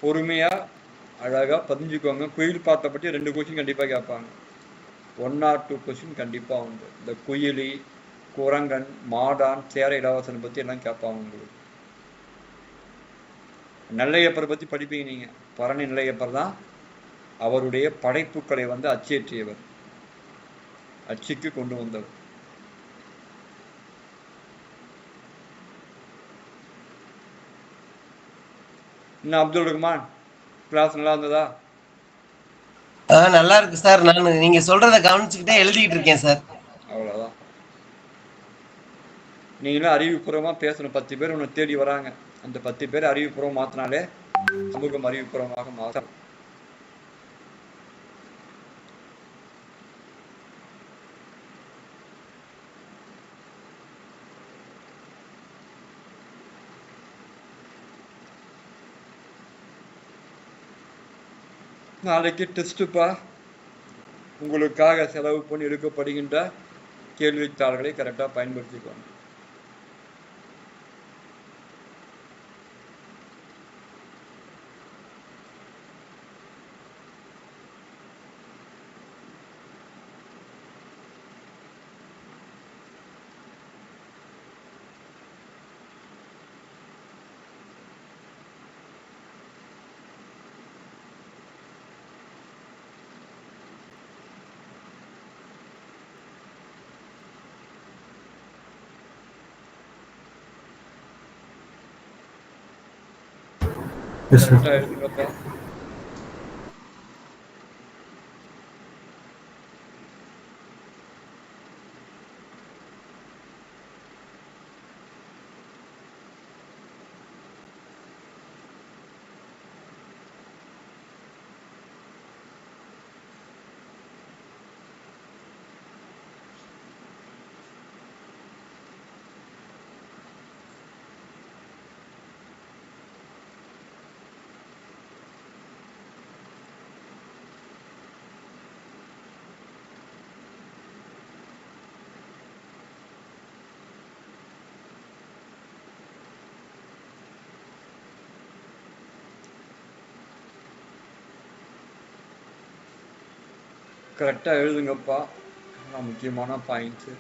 பொறுமையா அழகா பதிஞ்சுக்கோங்க. குயில் பாட்டை பற்றி 2 கொஸ்டின் கண்டிப்பா கேட்பாங்க. 1 or 2 கொஸ்டின் கண்டிப்பா உண்டு. இந்த குயிலி, குரங்கன், மாடான், சேர இளவரசன் பத்தி எல்லாம் கேட்பாங்க உங்களுக்கு. நெல்லையப்பரை பத்தி படிப்பீங்க நீங்க. பரணி நெல்லையப்பர் தான் அவருடைய படைப்புகளை வந்து அச்சேற்றியவர், அச்சுக்கு கொண்டு வந்தவர். என்ன அப்துல் ரஹ்மான், கிளாஸ் நல்லா இருந்ததா? நல்லா இருக்கு சார். நான் நீங்க சொல்றத கவனிச்சுக்கிட்டே எழுதிட்டு இருக்கேன் சார். அவ்வளவுதான். நீங்களும் அறிவுபூர்வமா பேசணும். 10 பேர் உன்னை தேடி வராங்க. அந்த 10 பேர் அறிவுபூர்வம் மாத்தினாலே சமூகம் அறிவுபூர்வமாக மாறும். நாளைக்கு டெஸ்ட்டுப்பா. உங்களுக்காக செலவு பண்ணி எடுக்கப்படுகின்ற கேள்வித்தாள்களை கரெக்டாக பயன்படுத்திக்கணும். கரெக்டாக எழுதுங்கப்பா. கரெக்டாக எழுதுங்கப்பா. முக்கியமான பாயிண்ட்ஸு.